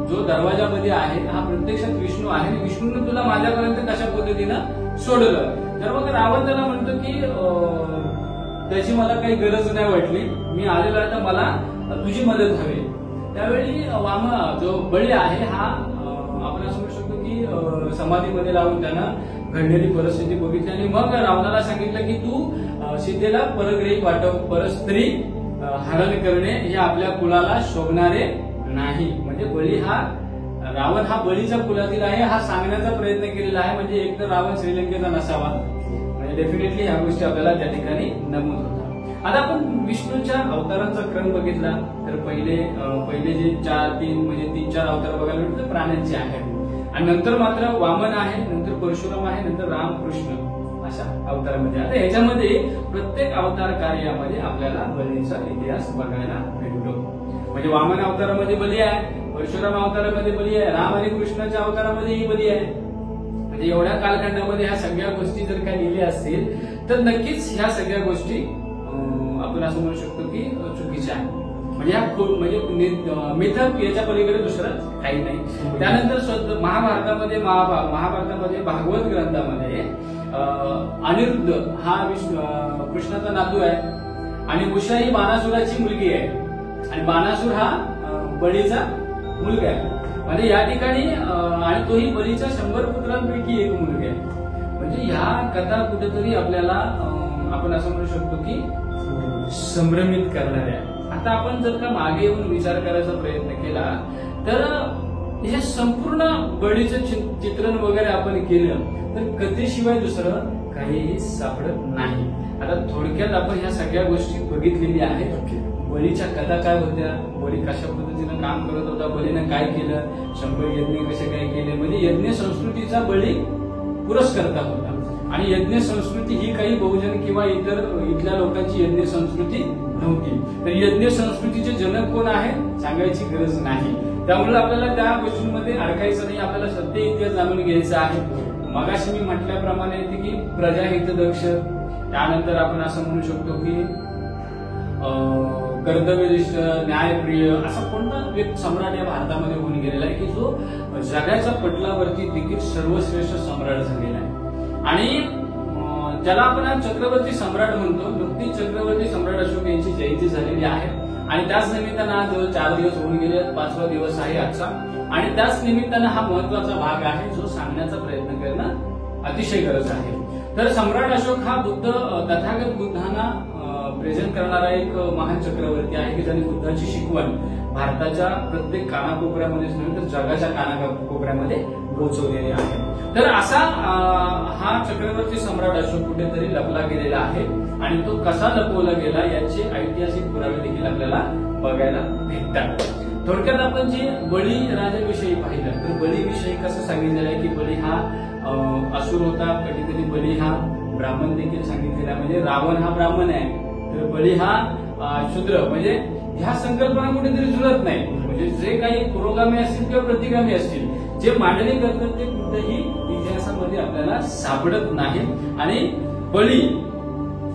जो दरवाजामध्ये आहे हा प्रत्यक्षात विष्णू आहे आणि विष्णूने तुला माझ्यापर्यंत कशा पद्धतीनं सोडलं. तर मग रावण त्याला म्हणतो की त्याची मला काही गरज नाही वाटली, मी आलेलो आहे तर मला तुझी मदत हवी. त्यावेळी जो बळी आहे हा आपण असं म्हणू शकतो की समाधीमध्ये लावून त्यानं घडलेली परिस्थिती बघितली आणि मग रावणाला सांगितलं की तू सीतेला परग्रही पाठव. परस्त्री हरण करणे हे आपल्या कुलाला शोभणारे नाही. म्हणजे बळी हा रावण हा बळीच्या कुलातील आहे हा सांगण्याचा प्रयत्न केलेला आहे. म्हणजे एक तर रावण श्रीलंकेचा नसावा म्हणजे डेफिनेटली ह्या गोष्टी आपल्याला त्या ठिकाणी नमूद होतात. आता आपण विष्णूच्या अवतारांचा क्रम बघितला तर पहिले जे 3-4 अवतार बघायला भेटतात प्राण्यांचे आहेत आणि नंतर मात्र वामन आहे, नंतर परशुराम आहे, नंतर रामकृष्ण अशा अवतारामध्ये. आता ह्याच्यामध्ये प्रत्येक अवतार कार्यामध्ये आपल्याला बळीचा इतिहास बघायला भेटतो. म्हणजे वामन अवतारामध्ये बली आहे, परशुराम अवतारामध्ये बली आहे, राम आणि कृष्णाच्या अवतारामध्येही बली आहे. म्हणजे एवढ्या कालखंडामध्ये ह्या सगळ्या गोष्टी जर काही लिहिल्या असतील तर नक्कीच ह्या सगळ्या गोष्टी आपण असं म्हणू शकतो की चुकीच्या आहे. म्हणजे मिथक याच्या पलीकडे दुसरं काही नाही. त्यानंतर महाभारतामध्ये भागवत ग्रंथामध्ये अनिरुद्ध हा कृष्णाचा नातू आहे आणि उषा ही बाणासुराची मुलगी आहे आणि बाणासुर हा बळीचा मुलगा आहे. म्हणजे या ठिकाणी आणि तोही बळीच्या 100 पुत्रांपैकी एक मुलगा आहे. म्हणजे ह्या कथा कुठेतरी आपल्याला आपण असं म्हणू शकतो की संभ्रमित करणाऱ्या. आता आपण जर का मागे येऊन विचार करायचा प्रयत्न केला तर हे संपूर्ण बळीचं चित्रण वगैरे आपण केलं तर कथेशिवाय दुसरं काहीही सापडत नाही. आता थोडक्यात आपण ह्या सगळ्या गोष्टी बघितलेल्या आहेत. बळीच्या कथा काय होत्या, बळी कशा पद्धतीनं काम करत होता, बळीनं काय केलं, 100 यज्ञ कसे काय केले. म्हणजे यज्ञ संस्कृतीचा बळी पुरस्कर्ता होता आणि यज्ञ संस्कृती ही काही बहुजन किंवा इथल्या लोकांची यज्ञ संस्कृती नव्हती. तर यज्ञ संस्कृतीचे जनक कोण आहे सांगायची गरज नाही. त्यामुळे आपल्याला त्या गोष्टींमध्ये अडकायचं नाही, आपल्याला सत्य इतिहास जाणून घ्यायचा आहे. मगाशी मी म्हटल्याप्रमाणे की प्रजाहितदक्ष, त्यानंतर आपण असं म्हणू शकतो की कर्तव्यनिष्ठ, न्यायप्रिय असा कोणता सम्राट या भारतामध्ये होऊन गेलेला आहे की जो जगाच्या पटलावरती देखील सर्वश्रेष्ठ सम्राट झालेला आहे. आणि ज्याला आपण आज चक्रवर्ती सम्राट म्हणतो, नुकतीच चक्रवर्ती सम्राट अशोक यांची जयंती झालेली आहे आणि त्याच निमित्तानं आज 4 दिवस होऊन गेले, 5वा दिवस आहे आजचा आणि त्याच निमित्तानं हा महत्वाचा भाग आहे जो सांगण्याचा प्रयत्न करणं अतिशय गरज आहे. तर सम्राट अशोक हा तथागत बुद्धांना प्रेझेंट करणारा एक महान चक्रवर्ती आहे की ज्याने बुद्धाची शिकवण भारताच्या प्रत्येक कानाकोपऱ्यामध्येच नव्हे तर जगाच्या कानाकोपऱ्यामध्ये पोहोचवलेली आहे. तर असा हा चक्रवर्ती सम्राट अशोक कुठेतरी लपला गेलेला आहे आणि तो कसा लपवला गेला याचे ऐतिहासिक पुरावे देखील आपल्याला बघायला भेटतात. थोडक्यात आपण जे बळी राजाविषयी पाहिलं तर बळीविषयी कसं सांगितलेलं आहे की बळी हा असुर होता, कधीतरी बळी हा ब्राह्मण देखील सांगितलेला. म्हणजे रावण हा ब्राह्मण आहे तर बळी हा शूद्र. म्हणजे ह्या संकल्पना कुठेतरी जुळत नाही. म्हणजे जे काही पुरोगामी असतील किंवा प्रतिगामी असतील जे मांडणी करतात ते कुठेही इतिहासामध्ये आपल्याला सापडत नाही. आणि बळी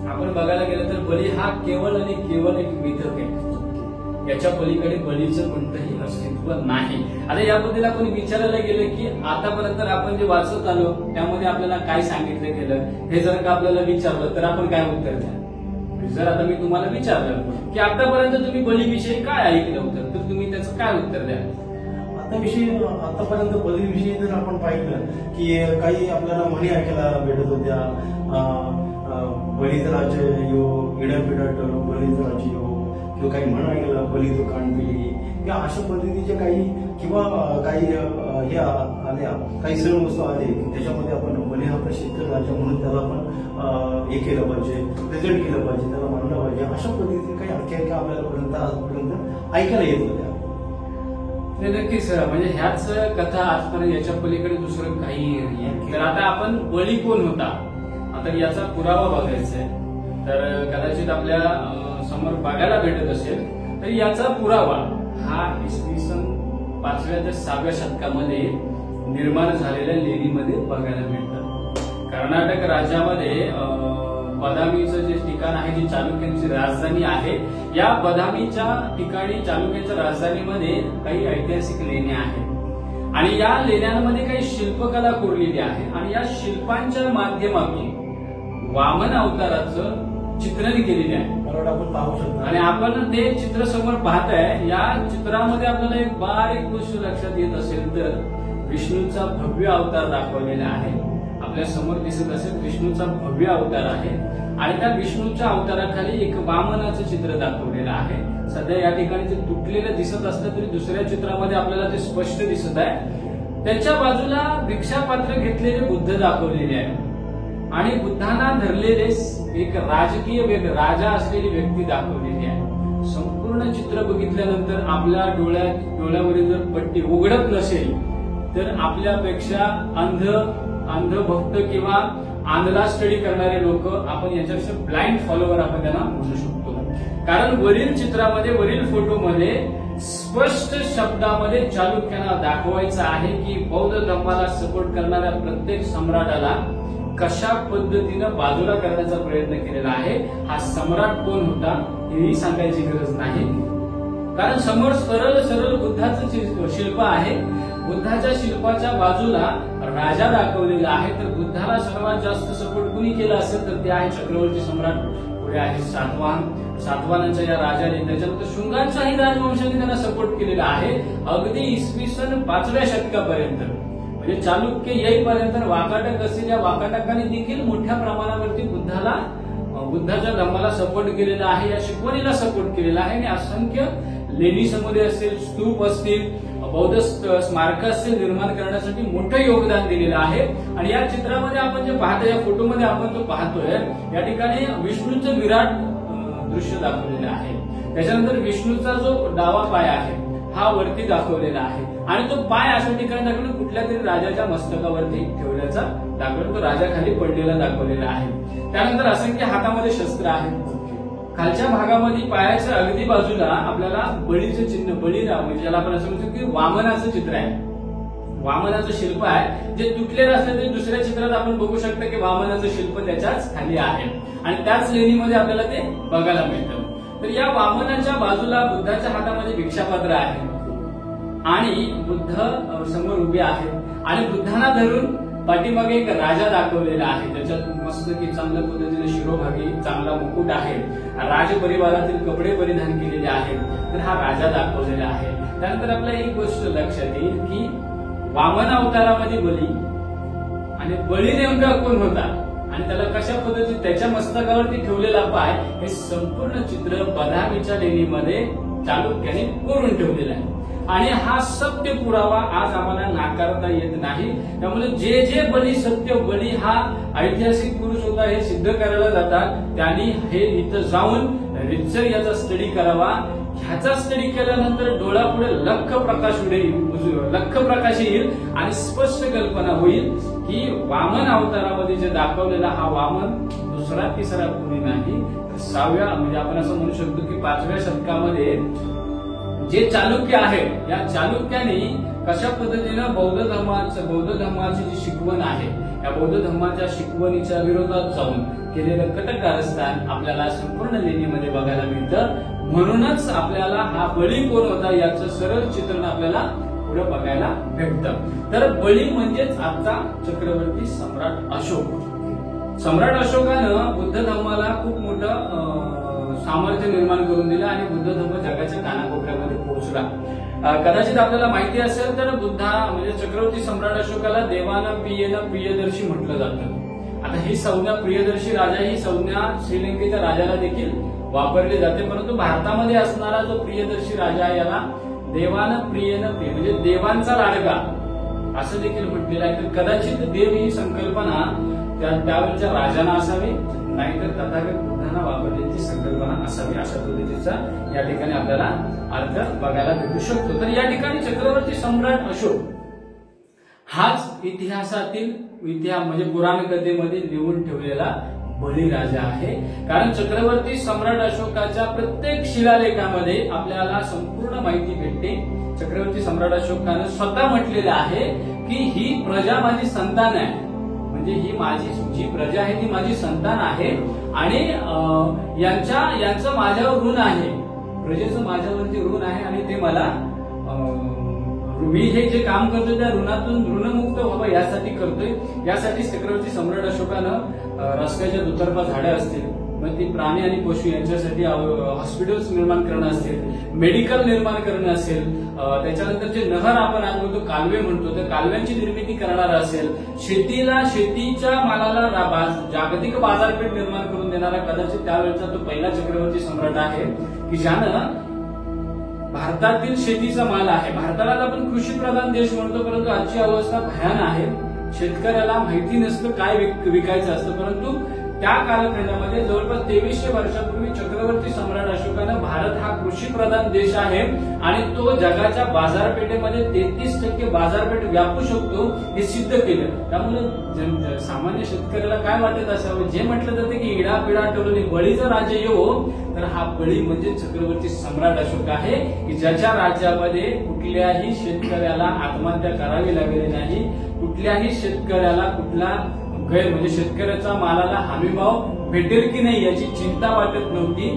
आपण बघायला गेलं तर बळी हा केवळ आणि केवळ एक मिथक आहे. याच्या पलीकडे बळीचं कोणतंही अस्तित्व नाही. आता याबद्दल आपण विचारायला गेलं की आतापर्यंत आपण जे वाचत आलो त्यामध्ये आपल्याला काय सांगितलं गेलं हे जर का आपल्याला विचारलं तर आपण काय उत्तर द्या. जर आता मी तुम्हाला विचारलं की आतापर्यंत तुम्ही बळीविषयी काय ऐकलं होतं तर तुम्ही त्याचं काय उत्तर द्या. आतापर्यंत बळीविषयी जर आपण पाहिलं की काही आपल्याला म्हणी ऐकायला भेटत होत्या. बळीचं राज्य यो इडपिडट बळीचं राज्य यो किंवा काही म्हण ऐकला बळी तो कानपिली या अशा पद्धतीचे काही किंवा काही हे आल्या काही सण उत्सव आले त्याच्यामध्ये आपण बळी हा प्रसिद्ध राज्य म्हणून त्याला आपण हे केलं पाहिजे, प्रेझेंट केलं पाहिजे, त्याला मानलं पाहिजे. अशा पद्धतीने काही आख्यायिका आपल्याला आजपर्यंत ऐकायला येत होत्या. नक्कीच म्हणजे ह्याच कथा आजपर्यंत याच्या पलीकडे दुसरं काही नाही. तर आता आपण बळी कोण होता आता याचा पुरावा बघायचा आहे. तर कदाचित आपल्या समोर बघायला भेटत असेल तर याचा पुरावा हा इसवी सन 5व्या ते 6व्या शतकामध्ये निर्माण झालेल्या लेणीमध्ये बघायला मिळतं. कर्नाटक राज्यामध्ये बदामीचं जे ठिकाण आहे जी चालुक्यांची राजधानी आहे या बदामीच्या ठिकाणी चालुक्यांच्या राजधानीमध्ये काही ऐतिहासिक लेण्या आहेत आणि या लेण्यांमध्ये काही शिल्पकला कोरलेली आहे आणि या शिल्पांच्या माध्यमातून वामन अवताराचं चित्रण केलेले आहे. आपण पाहू शकतो आणि आपण ते चित्र समोर पाहताय. या चित्रामध्ये आपल्याला एक बारीक गोष्ट लक्षात येत असेल तर विष्णूचा भव्य अवतार दाखवलेला आहे. आपल्या समोर दिसत असेल विष्णूचा भव्य अवतार आहे आणि त्या विष्णूच्या अवताराखाली एक वामनाचं चित्र दाखवलेलं आहे. सध्या या ठिकाणी ते तुटलेलं दिसत असलं तरी दुसऱ्या चित्रामध्ये आपल्याला ते स्पष्ट दिसत आहे. त्याच्या बाजूला भिक्षापात्र घेतलेले बुद्ध दाखवलेले आहे आणि बुद्धांना धरलेले एक राजकीय राजा असलेली व्यक्ती दाखवलेली आहे. संपूर्ण चित्र बघितल्यानंतर आपल्या डोळ्यावरील जर पट्टी उघडत नसेल तर आपल्यापेक्षा अंध भक्त किंवा आंधळा स्टडी करणारे लोक आपण याच्यापेक्षा ब्लाइंड फॉलोवर आपण त्यांना म्हणू शकतो. कारण वरील चित्रामध्ये वरील फोटोमध्ये स्पष्ट शब्दामध्ये चालुक्यांना दाखवायचं आहे की बौद्ध धर्माला सपोर्ट करणाऱ्या प्रत्येक सम्राटाला कशा पद्धतीनं बाजूला करण्याचा प्रयत्न केलेला आहे. हा सम्राट कोण होता हेही सांगायची गरज नाही कारण समोर सरळ सरळ बुद्धाचं शिल्प आहे. बुद्धाच्या शिल्पाच्या बाजूला राजा दाखवलेला आहे. तर बुद्धाला सर्वात जास्त सपोर्ट कुणी केला असेल तर ते आहे चक्रवर्ती सम्राट. पुढे आहे सातवाहनांच्या या राजाने त्याच्यानंतर शुंगांच्याही राजवंशाने त्यांना सपोर्ट केलेला आहे. अगदी इसवी सन 5व्या शतकापर्यंत म्हणजे चालुक्य येईपर्यंत वाकाटक असतील या वाकाटकांनी देखील मोठ्या प्रमाणावरती बुद्धाच्या धर्माला सपोर्ट केलेला आहे. या शिकवणीला सपोर्ट केलेला आहे आणि असंख्य लेणी समुदाय असतील, स्तूप असतील, बौद्ध स्मारक असतील निर्माण करण्यासाठी मोठं योगदान दिलेलं आहे. आणि या चित्रामध्ये आपण जे पाहतोय या फोटोमध्ये आपण जो पाहतोय या ठिकाणी विष्णूचं विराट दृश्य दाखवलेलं आहे. त्याच्यानंतर विष्णूचा जो डावा पाय आहे हा वरती दाखवलेला आहे आणि तो पाय अशा ठिकाणी दाखवून कुठल्या तरी राजाच्या मस्तकावरती ठेवल्याचा दाखवून तो राजा खाली पडलेला दाखवलेला आहे. त्यानंतर असंख्य हातामध्ये शस्त्र आहेत. खालच्या भागामध्ये पायाच्या अगदी बाजूला आपल्याला बळीचं चिन्ह बळीराम म्हणजे ज्याला आपण असं म्हणतो की वामनाचं चित्र आहे. वामनाचं शिल्प आहे जे तुटलेलं असलं तरी दुसऱ्या चित्रात आपण बघू शकता की वामनाचं शिल्प त्याच्याच खाली आहे आणि त्याच लेणीमध्ये आपल्याला ते बघायला मिळतं. तर या वामनाच्या बाजूला बुद्धाच्या हातामध्ये भिक्षापात्र आहे आणि बुद्ध समोर उभे आहेत आणि बुद्धांना धरून पाठीमागे एक राजा दाखवलेला आहे. त्याच्यात मस्त की चांगल्या पद्धतीने शिरोभागी चांगला मुकुट आहे. राजपरिवारातील कपडे परिधान केलेले आहेत. तर हा राजा दाखवलेला आहे. त्यानंतर आपल्याला एक गोष्ट लक्षात येईल की वामन अवतारामध्ये बळी आणि बळी नेमका कोण होता आणि त्याला कशा पद्धतीने त्याच्या मस्तकावरती ठेवलेला पाय हे संपूर्ण चित्र बदामीच्या लेणीमध्ये चालुक्याने कोरून ठेवलेलं आहे. आणि हा सत्य पुरावा आज आम्हाला नाकारता येत नाही. त्यामुळे जे जे बळी सत्य बळी हा ऐतिहासिक पुरुष होता हे सिद्ध करायला जातात त्यांनी हे इथं जाऊन रितसर याचा स्टडी करावा. ह्याचा स्टडी केल्यानंतर डोळ्यापुढे लख प्रकाश येईल आणि स्पष्ट कल्पना होईल की वामन अवतारामध्ये जे दाखवलेला हा वामन दुसरा तिसरा कोणी नाही. 6व्या म्हणजे आपण असं म्हणू शकतो की 5व्या शतकामध्ये जे चालुक्य आहे या चालुक्याने कशा पद्धतीनं बौद्ध धर्माची जी शिकवण आहे या बौद्ध धर्माच्या शिकवणीच्या विरोधात जाऊन केलेलं कटकारस्थान आपल्याला संपूर्ण लेणीमध्ये बघायला मिळतं. म्हणूनच आपल्याला हा बळी कोण होता याचं सरळ चित्रण आपल्याला पुढे बघायला भेटतं. तर बळी म्हणजेच आजचा चक्रवर्ती सम्राट अशोक. सम्राट अशोकानं बुद्ध धर्माला खूप मोठं सामर्थ्य निर्माण करून दिलं आणि बुद्ध धर्म जगाच्या कानाकोपऱ्यामध्ये पोहोचला. कदाचित आपल्याला माहिती असेल तर बुद्धा म्हणजे चक्रवर्ती सम्राट अशोकाला देवानं पियेनं प्रियदर्शी म्हटलं जातं. आता ही संज्ञा प्रियदर्शी राजा ही संज्ञा श्रीलंकेच्या राजाला देखील वापरली जाते, परंतु भारतामध्ये असणारा जो प्रियदर्शी राजा याला देवानं प्रियेनं प्रिय म्हणजे देवांचा लाडका असं देखील म्हटलेलं आहे. तर कदाचित देव ही संकल्पना त्यावेळच्या राजांना असावी, नाहीतर तथागत बुद्धांना वापरलेली संकल्पना असावी, अशा पद्धतीचा या ठिकाणी आपल्याला अर्थ बघायला भेटू शकतो. तर या ठिकाणी चक्रवर्ती सम्राट अशोक हाच इतिहासातील म्हणजे पुराण कथेमध्ये लिहून ठेवलेला बळीराजा आहे. कारण चक्रवर्ती सम्राट अशोकाच्या प्रत्येक शिलालेखामध्ये आपल्याला संपूर्ण माहिती भेटते. चक्रवर्ती सम्राट अशोकानं स्वतः म्हटलेलं आहे की ही प्रजा माझी संतान आहे, म्हणजे ही माझी जी प्रजा आहे ती माझी संतान आहे आणि यांचं माझ्यावर ऋण आहे, प्रजेचं माझ्यावरती ऋण आहे आणि ते मला मी हे जे काम करतोय त्या ऋणातून ऋणमुक्त व्हावं यासाठी करतोय. यासाठी चक्रवर्ती सम्राट अशोकानं रस्त्याच्या दुतर्फा झाडं असतील, मग ती प्राणी आणि पशु यांच्यासाठी हॉस्पिटल्स निर्माण करणं असेल, मेडिकल निर्माण करणं असेल, त्याच्यानंतर जे नहर आपण आज म्हणतो कालवे म्हणतो तर कालव्यांची निर्मिती करणारा असेल, शेतीच्या मालाला जागतिक बाजारपेठ निर्माण करून देणारा कदाचित त्यावेळेचा तो पहिला चक्रवर्ती सम्राट आहे की ज्यानं भारतातील शेतीचा माल आहे. भारताला आपण कृषी प्रधान देश म्हणतो, परंतु आजची अवस्था भयान आहे. शेतकऱ्याला माहिती नसतं काय विकायचं असतं, परंतु त्या कालखंडामध्ये जवळपास 2300 वर्षापूर्वी चक्रवर्ती सम्राट अशोकानं भारत हा कृषी प्रधान देश आहे आणि तो जगाच्या बाजारपेठेमध्ये 33% बाजारपेठ व्यापू शकतो हे सिद्ध केलं. त्यामुळे सामान्य शेतकऱ्याला काय वाटत असावं, जे म्हटलं जाते की इडा पिडा टोलून बळीचा राज्य येवो, तर हा बळी म्हणजे चक्रवर्ती सम्राट अशोक आहे की ज्याच्या राज्यामध्ये कुठल्याही शेतकऱ्याला आत्महत्या करावी लागली नाही, कुठल्याही शेतकऱ्याला कुठला म्हणजे शेतकऱ्याचा मालाला हमीभाव भेटेल की नाही याची चिंता वाटत नव्हती.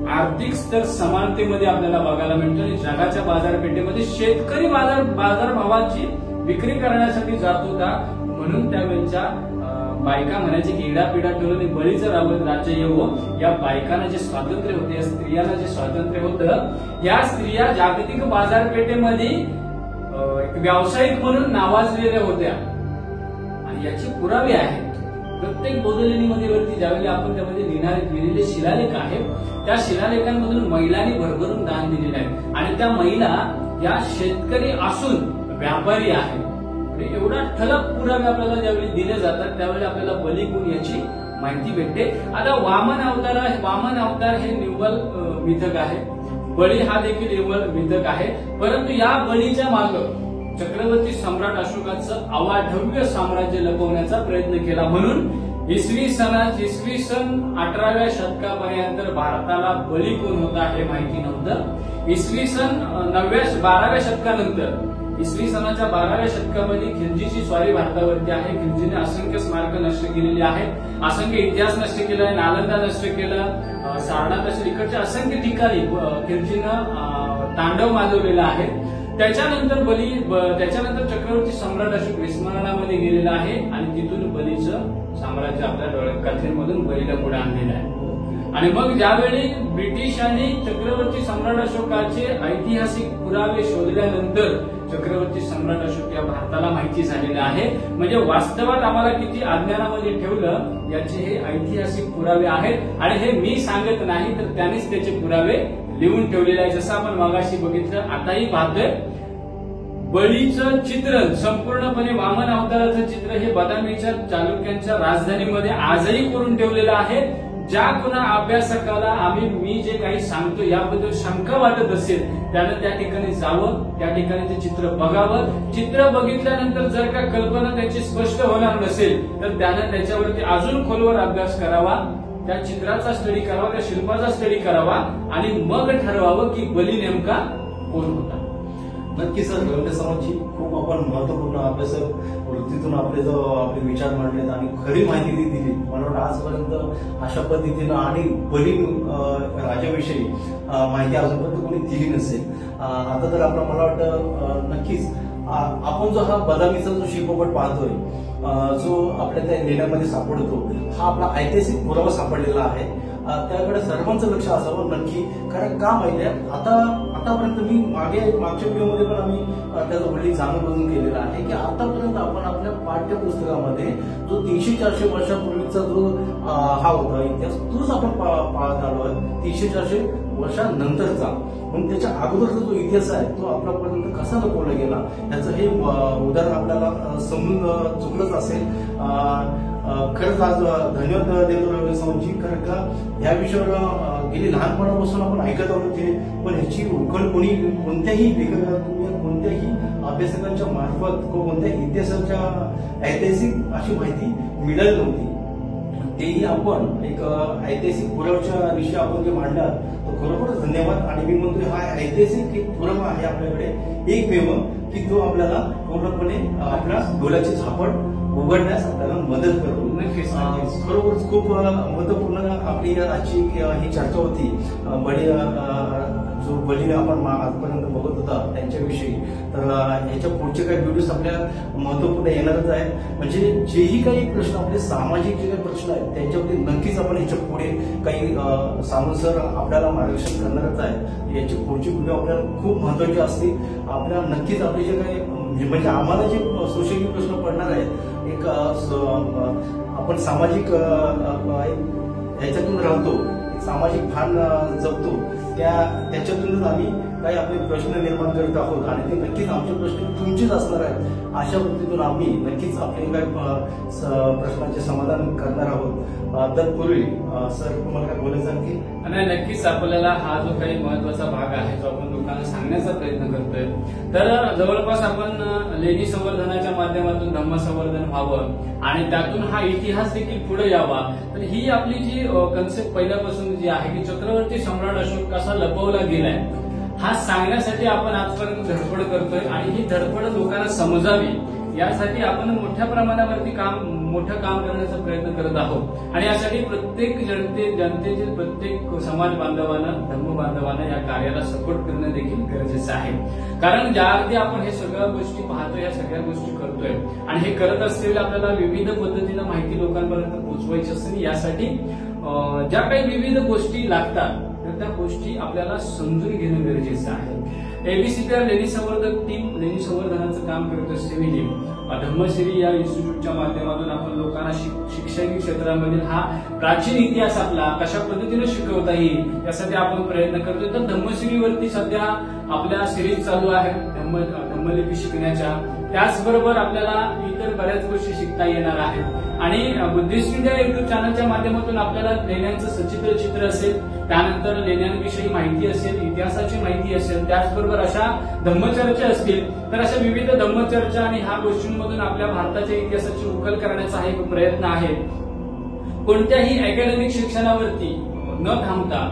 आर्थिक स्तर समानतेमध्ये आपल्याला बघायला मिळतो आणि जगाच्या बाजारपेठेमध्ये शेतकरी बाजारभावाची विक्री करण्यासाठी जात होता. म्हणून त्यावेळेच्या बायका म्हणायचे की इडा पिडा टोलून बळीचं राज्य येवो. या बायकांना जे स्वातंत्र्य होते, या स्त्रियांना जे स्वातंत्र्य होतं, या स्त्रिया जागतिक बाजारपेठेमध्ये व्यावसायिक म्हणून नावाजलेल्या होत्या आणि याचे पुरावे आहेत. प्रत्येक बौद्ध लेणीमध्ये वरती ज्यावेळी आपण त्यामध्ये लिहिलेले शिलालेख आहेत त्या शिलालेखांमधून महिलांनी भरभरून दान दिलेले आहे आणि त्या महिला या शेतकरी असून व्यापारी आहेत. एवढा ठळक पुरावे आपल्याला ज्यावेळी दिले जातात त्यावेळी आपल्याला बली कोण याची माहिती भेटते. आता वामन अवतार हे निव्वळ मिथक आहे, बळी हा देखील निव्वळ मिथक आहे, परंतु या बळीच्या मागे चक्रवर्ती सम्राट अशोकाचं अवाढव्य साम्राज्य लपवण्याचा प्रयत्न केला. म्हणून इसवी सन 18व्या शतकापर्यंत भारताला बळी कोण होता हे माहिती नव्हतं. इसवी सन 12व्या शतकानंतर इसवी सनाच्या 12व्या शतकामध्ये खिलजीची स्वारी भारतावरती आहे. खिलजीने असंख्य स्मारक नष्ट केलेली आहेत, असंख्य इतिहास नष्ट केला आहे, नालंदा नष्ट केलं, सारनाथ नष्ट, इकडच्या असंख्य ठिकाणी खिलजीनं तांडव माजवलेला आहे. त्याच्यानंतर चक्रवर्ती सम्राट अशोक विस्मरणामध्ये गेलेला आहे आणि तिथून बलीचं साम्राज्य आपल्या कथेमधून बलीला पुढे आणलेलं आहे. आणि मग ज्यावेळी ब्रिटिशांनी चक्रवर्ती सम्राट अशोकाचे ऐतिहासिक पुरावे शोधल्यानंतर चक्रवर्ती सम्राट अशोक या भारताला माहिती झालेले आहे. म्हणजे वास्तवात आम्हाला किती अज्ञानामध्ये ठेवलं याचे हे ऐतिहासिक पुरावे आहेत आणि हे मी सांगत नाही तर त्यांनीच त्याचे पुरावे लिहून ठेवलेले आहे. जसं आपण मागाशी बघितलं आताही पाहतोय बळीचं चित्रण संपूर्णपणे वामन अवताराचं चित्र हे बदामीच्या चालुक्यांच्या राजधानीमध्ये आजही करून ठेवलेलं आहे. ज्या कुणा अभ्यासकाला मी जे काही सांगतो याबद्दल शंका वाटत असेल त्यानं त्या ठिकाणी जावं, त्या ठिकाणी ते चित्र बघावं. चित्र बघितल्यानंतर जर का कल्पना त्याची स्पष्ट होणार नसेल तर त्यानं त्याच्यावरती अजून खोलवर अभ्यास करावा, त्या चित्राचा स्टडी करावा, त्या शिल्पाचा स्टडी करावा आणि मग ठरवावं की बली नेमका कोण होता. नक्की सर, गवंडे समाजची खूप आपण महत्वपूर्ण अभ्यास वृत्तीतून आपले विचार मांडलेत आणि खरी माहिती ती दिली. मला वाटतं आजपर्यंत अशा पद्धतीनं आणि बली राजाविषयी माहिती अजूनपर्यंत कोणी दिली नसेल. आता तर आपला मला वाटतं नक्कीच आपण जो हा बदामीचा जो शिल्पपट पाहतोय, जो आपल्या त्या लेण्यामध्ये सापडतो, हा आपला ऐतिहासिक पुरावा सापडलेला आहे. त्याकडे सर्वांचं लक्ष असावं नक्की. कारण का माहिती आहे, आतापर्यंत मी मागच्या व्हिडिओमध्ये पण आम्ही त्याचा उल्लेख जाणून केलेला आहे की आतापर्यंत आपण आपल्या पाठ्यपुस्तकामध्ये जो 300-400 वर्षापूर्वीचा जो हा होता इतिहास, तोच आपण पाहत आलो आहे 300-400 वर्षानंतरचा. मग त्याच्या अगोदरचा जो इतिहास आहे तो आपल्यापर्यंत कसा लपवला गेला याचं हे उदाहरण आपल्याला समजून चुकलंच असेल. खरंच आज धन्यवाद देतो गवंडे समाजची. कारण का या विषयावर गेली लहानपणापासून आपण ऐकत आलो ते, पण ह्याची उकल कोणत्याही लेखकातून, कोणत्याही अभ्यासकांच्या मार्फत, कोणत्याही इतिहासाच्या ऐतिहासिक अशी माहिती मिळाली नव्हती. तेही आपण एक ऐतिहासिक पुराव्याच्या विषयी आपण जे मांडला तो खरोखरच धन्यवाद. आणि मी म्हणतोय हा ऐतिहासिक एक पुरावा आहे आपल्याकडे एकमेव की तो आपल्याला पूर्णपणे आपल्या डोळ्याची झापड उघडण्यास आपल्याला मदत करतो. खरोखरच खूप महत्वपूर्ण आपली आजची ही चर्चा होती. जो बळी आपण आजपर्यंत बघत होता त्यांच्याविषयी. तर याच्या पुढचे काही व्हिडिओज आपल्या महत्वपूर्ण येणारच आहे. म्हणजे जेही काही प्रश्न आपले सामाजिक जे काही प्रश्न आहेत त्यांच्यावरती नक्कीच आपण याच्या पुढे काही सानुसर आपल्याला मार्गदर्शन करणारच आहे. याची पुढची व्हिडिओ आपल्याला खूप महत्वाची असते. आपल्याला नक्कीच आपले जे काही म्हणजे आम्हाला जे सोशल प्रश्न पडणार आहेत, एक आपण सामाजिक ह्याच्यातून राहतो, सामाजिक भान जपतो, त्याच्यातूनच आम्ही काही आपले प्रश्न निर्माण करत आहोत आणि ते नक्कीच आमचे प्रश्न तुमचेच असणार आहेत. अशा पद्धतीतून आम्ही नक्कीच आपले काही प्रश्नांचे समाधान करणार आहोत. तत्पूर्वी सर तुम्हाला काय बोलायचं आणखी? नाही, नक्कीच आपल्याला हा जो काही महत्वाचा भाग आहे जो आपण लोकांना सांगण्याचा प्रयत्न करतोय, तर जवळपास आपण लेणी संवर्धनाच्या माध्यमातून धम्म संवर्धन व्हावं आणि त्यातून हा इतिहास देखील पुढे यावा. तर ही आपली जी कन्सेप्ट पहिल्यापासून जी आहे की चक्रवर्ती सम्राट अशोक कसा लपवला गेलाय हा सांगण्यासाठी आपण आजपर्यंत धडपड करतोय. आणि ही धडपड लोकांना समजावी यासाठी आपण मोठ्या प्रमाणावरती मोठं काम करण्याचा प्रयत्न करत आहोत. आणि यासाठी प्रत्येक जनतेतील प्रत्येक समाज बांधवांना, धर्म बांधवांना या कार्याला सपोर्ट करणं देखील गरजेचं आहे. कारण ज्या अर्थी आपण हे सगळ्या गोष्टी पाहतोय, या सगळ्या गोष्टी करतोय आणि हे करत असलेले आपल्याला विविध पद्धतीनं माहिती लोकांपर्यंत पोहोचवायची असते. यासाठी ज्या काही विविध गोष्टी लागतात तर त्या गोष्टी आपल्याला समजून घेणं गरजेचं आहे. एबीसीपी लेणी संवर्धक टीम लेणी संवर्धनाचं काम करत असते. धम्मश्री या इन्स्टिट्यूटच्या माध्यमातून आपण लोकांना शैक्षणिक क्षेत्रामधील हा प्राचीन इतिहास आपला कशा पद्धतीने शिकवता येईल यासाठी आपण प्रयत्न करतोय. तर धम्मश्रीवरती सध्या आपल्या सिरीज चालू आहे धम्मलिपी शिकण्याच्या. त्याचबरोबर आपल्याला इतर बऱ्याच गोष्टी शिकता येणार आहेत. आणि बुद्धिस्ट इंडिया युट्यूब चॅनलच्या माध्यमातून आपल्याला लेण्यांचं सचित्र चित्र असेल, त्यानंतर लेण्यांविषयी माहिती असेल, इतिहासाची माहिती असेल, त्याचबरोबर अशा धम्मचर्चा असतील. तर अशा विविध धम्मचर्चा आणि ह्या गोष्टींमधून आपल्या भारताच्या इतिहासाची उकल करण्याचा हा एक प्रयत्न आहे. कोणत्याही अकॅडमिक शिक्षणावरती न थांबता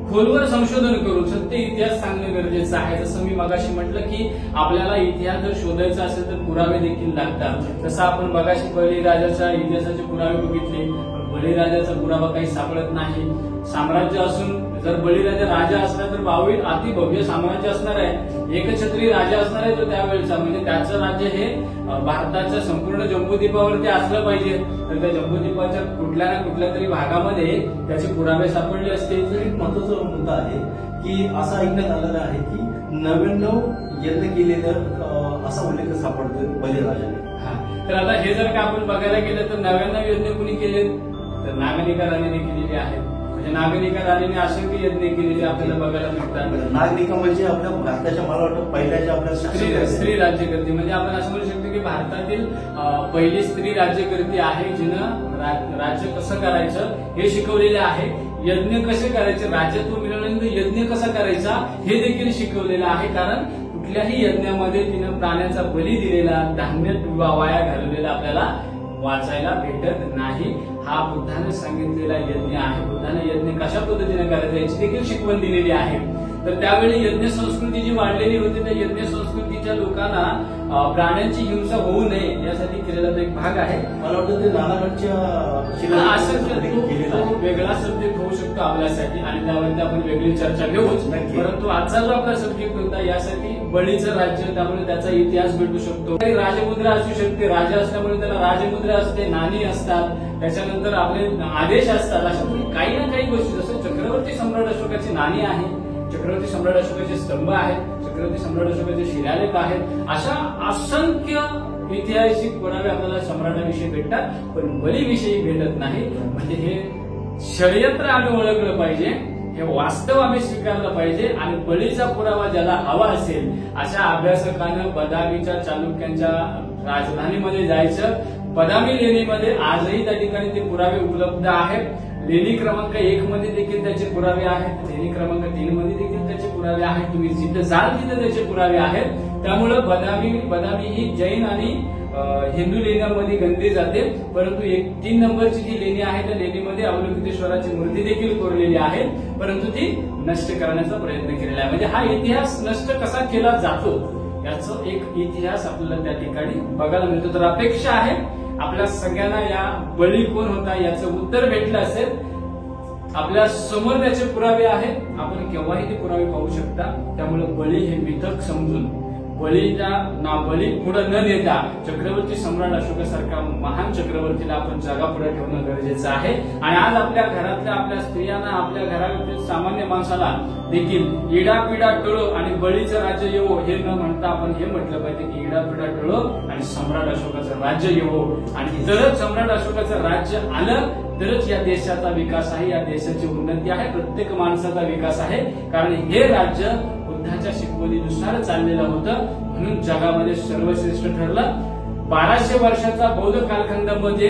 खोलवर संशोधन करून सत्य इतिहास सांगणं गरजेचं आहे. जसं मी मगाशी म्हटलं की आपल्याला इतिहास जर शोधायचा असेल तर पुरावे देखील लागतात. तसं आपण मगाशी बळीराजाच्या इतिहासाचे पुरावे बघितले, बळीराजाचा पुरावा काही सापडत नाही. साम्राज्य असून जर बळीराजा राजा असला तर 22 अति भव्य साम्राज्य असणार आहे, एकछत्री राजा असणार आहे तो त्यावेळेचा. म्हणजे त्याचं राज्य हे भारताच्या संपूर्ण जम्बूद्वीपावरती असलं पाहिजे. तर त्या जम्बूद्वीपाच्या कुठल्या ना कुठल्या तरी भागामध्ये त्याचे पुरावे सापडले असतील. तर एक महत्वाचा मुद्दा आहे की असं ऐकण्यात आलेलं आहे की 99 यज्ञ केलेलं असा उल्लेख सापडतोय बळीराजाने. तर आता हे जर का आपण बघायला गेलं तर 99 यज्ञ कुणी केले तर नागनिका राणीने केलेले आहेत. म्हणजे नागनिका राणीने असंख्य यज्ञ केलेले आपल्याला बघायला मिळतात. नागनिका म्हणजे आपल्या भारताच्या मला वाटतं पहिल्याच्या आपल्या स्त्री राज्यकर्ती. म्हणजे आपण असं म्हणू शकतो की भारतातील पहिली स्त्री राज्यकर्ती आहे जिनं राज्य कसं करायचं हे शिकवलेले आहे. यज्ञ कसे करायचे, राज्यत्व मिळवल्यानंतर यज्ञ कसा करायचा हे देखील शिकवलेलं आहे. कारण कुठल्याही यज्ञामध्ये तिनं प्राण्याचा बळी दिलेला, धान्य वाया घालवलेला आपल्याला वाचायला भेटत नाही. हा बुद्धाने सांगितलेला यज्ञ आहे. बुद्धाने यज्ञ कशा पद्धतीने करायचा याची देखील शिकवण दिलेली आहे. तर त्यावेळी यज्ञ संस्कृती जी वाढलेली होती त्या यज्ञ संस्कृतीच्या लोकांना प्राण्यांची हिंसा होऊ नये यासाठी केलेला तो एक भाग आहे. मला वाटतं ते नानागडच्या तो वेगळा सब्जेक्ट होऊ शकतो आपल्यासाठी आणि त्यावरती आपण वेगळी चर्चा घेऊच. परंतु आजचा जो आपला सब्जेक्ट होता यासाठी बळीचं राज्य, त्यामुळे त्याचा इतिहास भेटू शकतो. राजमुद्रा असू शकते, राजा असल्यामुळे त्याला राजमुद्रा असते, नाणी असतात, त्याच्यानंतर आपले आदेश असतात. अशा काही ना काही गोष्टी, जसं चक्रवर्ती सम्राट अशोकाची नाणी आहे, चक्रवर्ती सम्राट अशोकाचे स्तंभ आहेत, चक्रवर्ती सम्राट अशोकाचे शिलालेख आहेत, अशा असंख्य ऐतिहासिक पुरावे आपल्याला सम्राटाविषयी भेटतात, पण बळीविषयी भेटत नाही. म्हणजे हे षडयंत्र आम्ही ओळखलं पाहिजे, हे वास्तव आम्ही स्वीकारलं पाहिजे आणि बळीचा पुरावा ज्याला हवा असेल अशा अभ्यासकानं बदामीच्या चालुक्यांच्या राजधानीमध्ये जायचं. बदामी लेणीमध्ये आजही त्या ठिकाणी ते पुरावे उपलब्ध आहेत. लेणी क्रमांक 1 मध्ये देखील त्याचे पुरावे आहेत, लेणी क्रमांक 3 मध्ये देखील त्याचे पुरावे आहेत. तुम्ही जिथे जाल तिथे त्याचे पुरावे आहेत. त्यामुळे बदामी ही जैन आणि हिंदू लेण्यांमध्ये गणली जाते. परंतु 3 नंबरची जी लेणी आहे त्या लेणीमध्ये अवलोकितेश्वराची मूर्ती देखील कोरलेली आहे, परंतु ती नष्ट करण्याचा प्रयत्न केलेला आहे. म्हणजे हा इतिहास नष्ट कसा केला जातो याचा एक इतिहास आपल्याला त्या ठिकाणी बघायला मिळतो. तर अपेक्षा आहे आपल्या सगळ्यांना या बळी कोण होता याचं उत्तर भेटलं असेल. आपल्या समोर त्याचे पुरावे आहेत, आपण केव्हाही ते पुरावे पाहू शकता. त्यामुळे बळी हे मिथक समजून बळी पुढे न नेता चक्रवर्ती सम्राट अशोकासारखा महान चक्रवर्तीला आपण जगापुढे ठेवणं गरजेचं आहे. आणि आज आपल्या घरातल्या आपल्या स्त्रियांना, आपल्या घरातील सामान्य माणसाला देखील इडापिडा टळो आणि बळीचं राज्य येवो हे न म्हणता आपण हे म्हटलं पाहिजे की इडापिडा टळो आणि सम्राट अशोकाचं राज्य येवो. आणि तरच सम्राट अशोकाचं राज्य आलं तरच या देशाचा विकास आहे, या देशाची उन्नती आहे, प्रत्येक माणसाचा विकास आहे. कारण हे राज्य बुद्धाच्या शिकवणीनुसार चाललेलं होतं, म्हणून जगामध्ये सर्वश्रेष्ठ ठरलं. 1200 वर्षाचा बौद्ध कालखंडामध्ये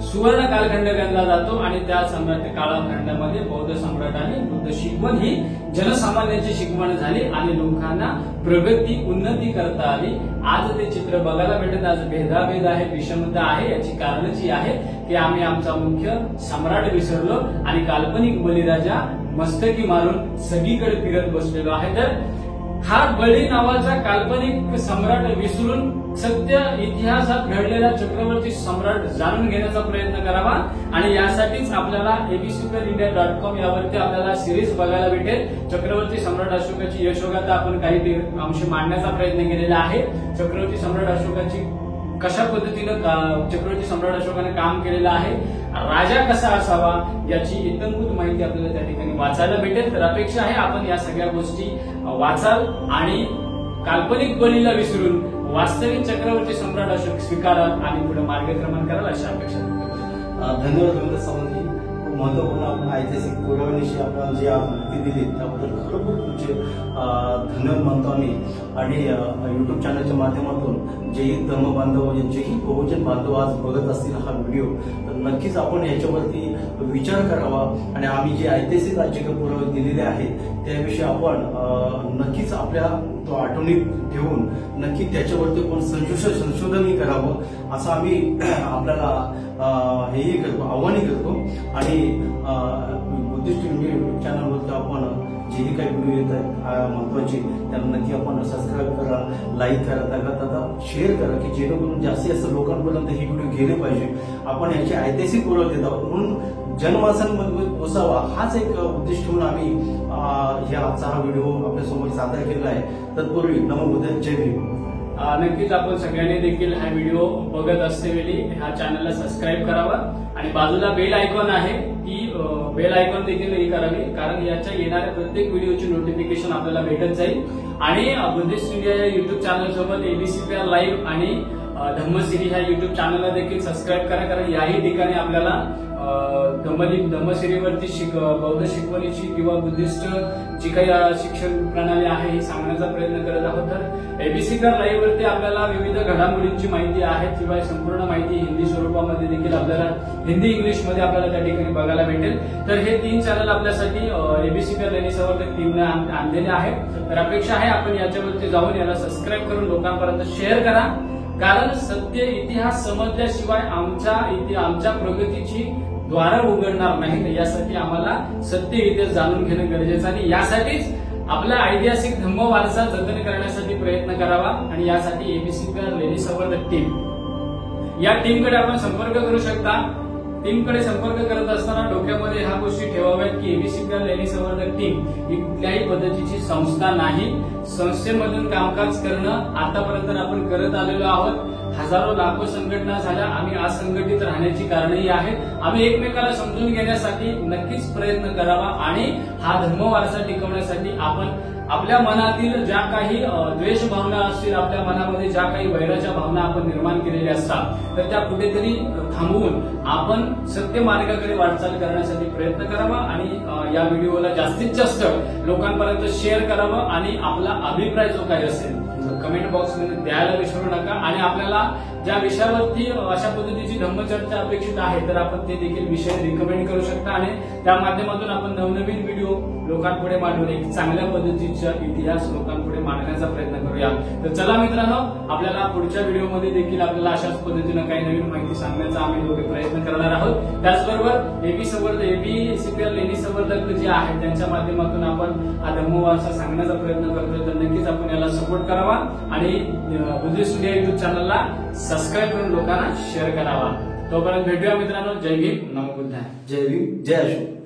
सुवर्ण कालखंड गणला जातो आणि त्या सम्राट कालखंडामध्ये बौद्ध सम्राटाने बुद्ध शिकवण ही जनसामान्यांची शिकवण झाली आणि लोकांना प्रगती उन्नती करता आली. आज ते चित्र बघायला भेटत. आज भेदाभेद आहे, विषमता आहे. याची कारणची आहे की आम्ही आमचा मुख्य सम्राट विसरलो आणि काल्पनिक बळीराजा मस्तकी मारून सगळीकडे फिरत बसलेलो आहे. तर हा बळी नावाचा काल्पनिक सम्राट विसरून सत्य इतिहासात घडलेला चक्रवर्ती सम्राट जाणून घेण्याचा प्रयत्न करावा. आणि यासाठीच आपल्याला abcperindia.com यावरती आपल्याला सिरीज बघायला भेटेल. चक्रवर्ती सम्राट अशोकाची यशोगाथा आपण काही अंश मांडण्याचा प्रयत्न केलेला आहे. चक्रवर्ती सम्राट अशोकाची कशा पद्धतीनं चक्रवर्ती सम्राट अशोकाने काम केलेलं आहे, राजा कसा असावा याची इत्थंभूत माहिती आपल्याला त्या ठिकाणी वाचायला भेटेल. तर अपेक्षा आहे आपण या सगळ्या गोष्टी वाचाल आणि काल्पनिक बळीला विसरून वास्तविक चक्रवर्ती सम्राट अशोक स्वीकाराल आणि पुढे मार्गक्रमण कराल अशा अपेक्षा. धन्यवाद रवींद्र सावंतजी. खूप महत्वपूर्ण आपण ऐतिहासिक पुराव्याविषयी आपण जी माहिती दिली त्याबद्दल खरोखर तुमचे धन्यवाद मानतो आम्ही. आणि युट्यूब चॅनलच्या माध्यमातून जेही धर्म बांधव जेही बहुजन बांधव आज बघत असतील हा व्हिडिओ, तर नक्कीच आपण याच्यावरती विचार करावा आणि आम्ही जे ऐतिहासिक जे काही पुरावे दिलेले आहेत त्याविषयी आपण नक्कीच आपल्या तो आठवणीत ठेवून नक्की त्याच्यावरती कोण संशोधनही करावं असं आम्ही आपल्याला हेही करतो, आव्हानही करतो. आणि बुद्धिस्ट इंडिया युट्यूब चॅनलवरती आपण जेही काही व्हिडिओ येत आहेत महत्वाचे त्यांना नक्की आपण सबस्क्राईब करा, लाईक करा, त्याला शेअर करा की जेणेकरून जास्तीत जास्त लोकांपर्यंत ही व्हिडिओ गेले पाहिजे. आपण याचे ऐतिहासिक पुरावे देत आहोत म्हणून जनमानसांमध्ये पोचावा हाच एक उद्देश ठेवून आम्ही आजचा हा व्हिडिओ आपल्यासमोर सादर केला आहे. तत्पूर्वी नमो बुद्धाय, जय भीम. नक्कीच आपण सगळ्यांनी देखील हा व्हिडिओ बघत असतेवेळी ह्या चॅनलला सबस्क्राईब करावा आणि बाजूला बेल आयकॉन आहे ती बेल आयकॉन देखील हे करावी, कारण याच्या येणाऱ्या प्रत्येक व्हिडिओची नोटिफिकेशन आपल्याला भेटत जाईल. आणि बुद्धिस्ट इंडिया या युट्यूब चॅनल सोबत ABCPR लाईव्ह आणि धम्मसिरी ह्या युट्यूब चॅनलला देखील सबस्क्राईब करा, कारण याही ठिकाणी आपल्याला धम्मसिरीवरती बौद्ध शिकवणीची किंवा बुद्धिस्ट जी काही शिक्षण प्रणाली आहे ही सांगण्याचा प्रयत्न करत आहोत. तर ABCPR लाईव्ह वरती आपल्याला विविध घडामोडींची माहिती आहे किंवा संपूर्ण माहिती हिंदी स्वरूपामध्ये देखील आपल्याला हिंदी इंग्लिश मध्ये आपल्याला त्या ठिकाणी बघायला भेटेल. तर हे 3 चॅनल आपल्यासाठी ABCPR लेणी संवर्धक टीमने आणलेले आहेत. तर अपेक्षा आहे आपण याच्यावरती जाऊन याला सबस्क्राईब करून लोकांपर्यंत शेअर करा, कारण सत्य इतिहास समजल्याशिवाय आमच्या प्रगतीची द्वार उघडणार नाहीत. यासाठी आम्हाला सत्य इतिहास जाणून घेणं गरजेचं आणि यासाठीच आपला ऐतिहासिक धम्म वारसा जतन करण्यासाठी प्रयत्न करावा आणि यासाठी एबीसीपीआर लेणी संवर्धक टीम या टीमकडे आपण संपर्क करू शकता. टीमकडे संपर्क करत असताना डोक्यामध्ये ह्या गोष्टी ठेवाव्यात की एबीसीपीआर लेणी संवर्धक टीम ही कुठल्याही पद्धतीची संस्था नाही. संस्थेमधून कामकाज करणं आतापर्यंत आपण करत आलेलो आहोत. हजारो लाखो संघटना झाल्या. आम्ही असंघटित राहण्याची कारणही आहेत. आम्ही एकमेकाला समजून घेण्यासाठी नक्कीच प्रयत्न करावा आणि हा धर्म वारसा टिकवण्यासाठी आपण आपल्या मनातील ज्या काही द्वेष भावना असतील, आपल्या मनामध्ये ज्या काही वैराच्या भावना आपण निर्माण केलेल्या असतात तर त्या कुठेतरी थांबवून आपण सत्य मार्गाकडे वाटचाल करण्यासाठी प्रयत्न करावा आणि या व्हिडिओला जास्तीत जास्त लोकांपर्यंत शेअर करावं आणि आपला अभिप्राय जो काही असेल कमेंट बॉक्समध्ये द्यायला विसरू नका. आणि आपल्याला ज्या विषयावरती अशा पद्धतीची धम्मचर्चा अपेक्षित आहे तर आपण ते देखील विषय रिकमेंड करू शकता आणि त्या माध्यमातून आपण नवनवीन व्हिडिओ लोकांपुढे मांडून एक चांगल्या पद्धतीचा इतिहास लोकांपुढे मांडण्याचा प्रयत्न करूया. तर चला मित्रांनो, आपल्याला पुढच्या व्हिडिओमध्ये देखील आपल्याला अशाच पद्धतीनं काही नवीन माहिती सांगण्याचा आम्ही दोघे प्रयत्न करणार आहोत. त्याचबरोबर एबीसीपीआर लेणी संवर्धक जे आहेत त्यांच्या माध्यमातून आपण हा धम्म वारसा सांगण्याचा प्रयत्न करतोय. तर नक्कीच आपण याला सपोर्ट करावा आणि बुद्धिस्ट मीडिया युट्यूब चॅनलला सबस्क्राईब करून लोकांना शेअर करावा. तोपर्यंत भेटूया मित्रांनो. जय भीम, नमो बुद्धाय. जय भीम, जय अशोक.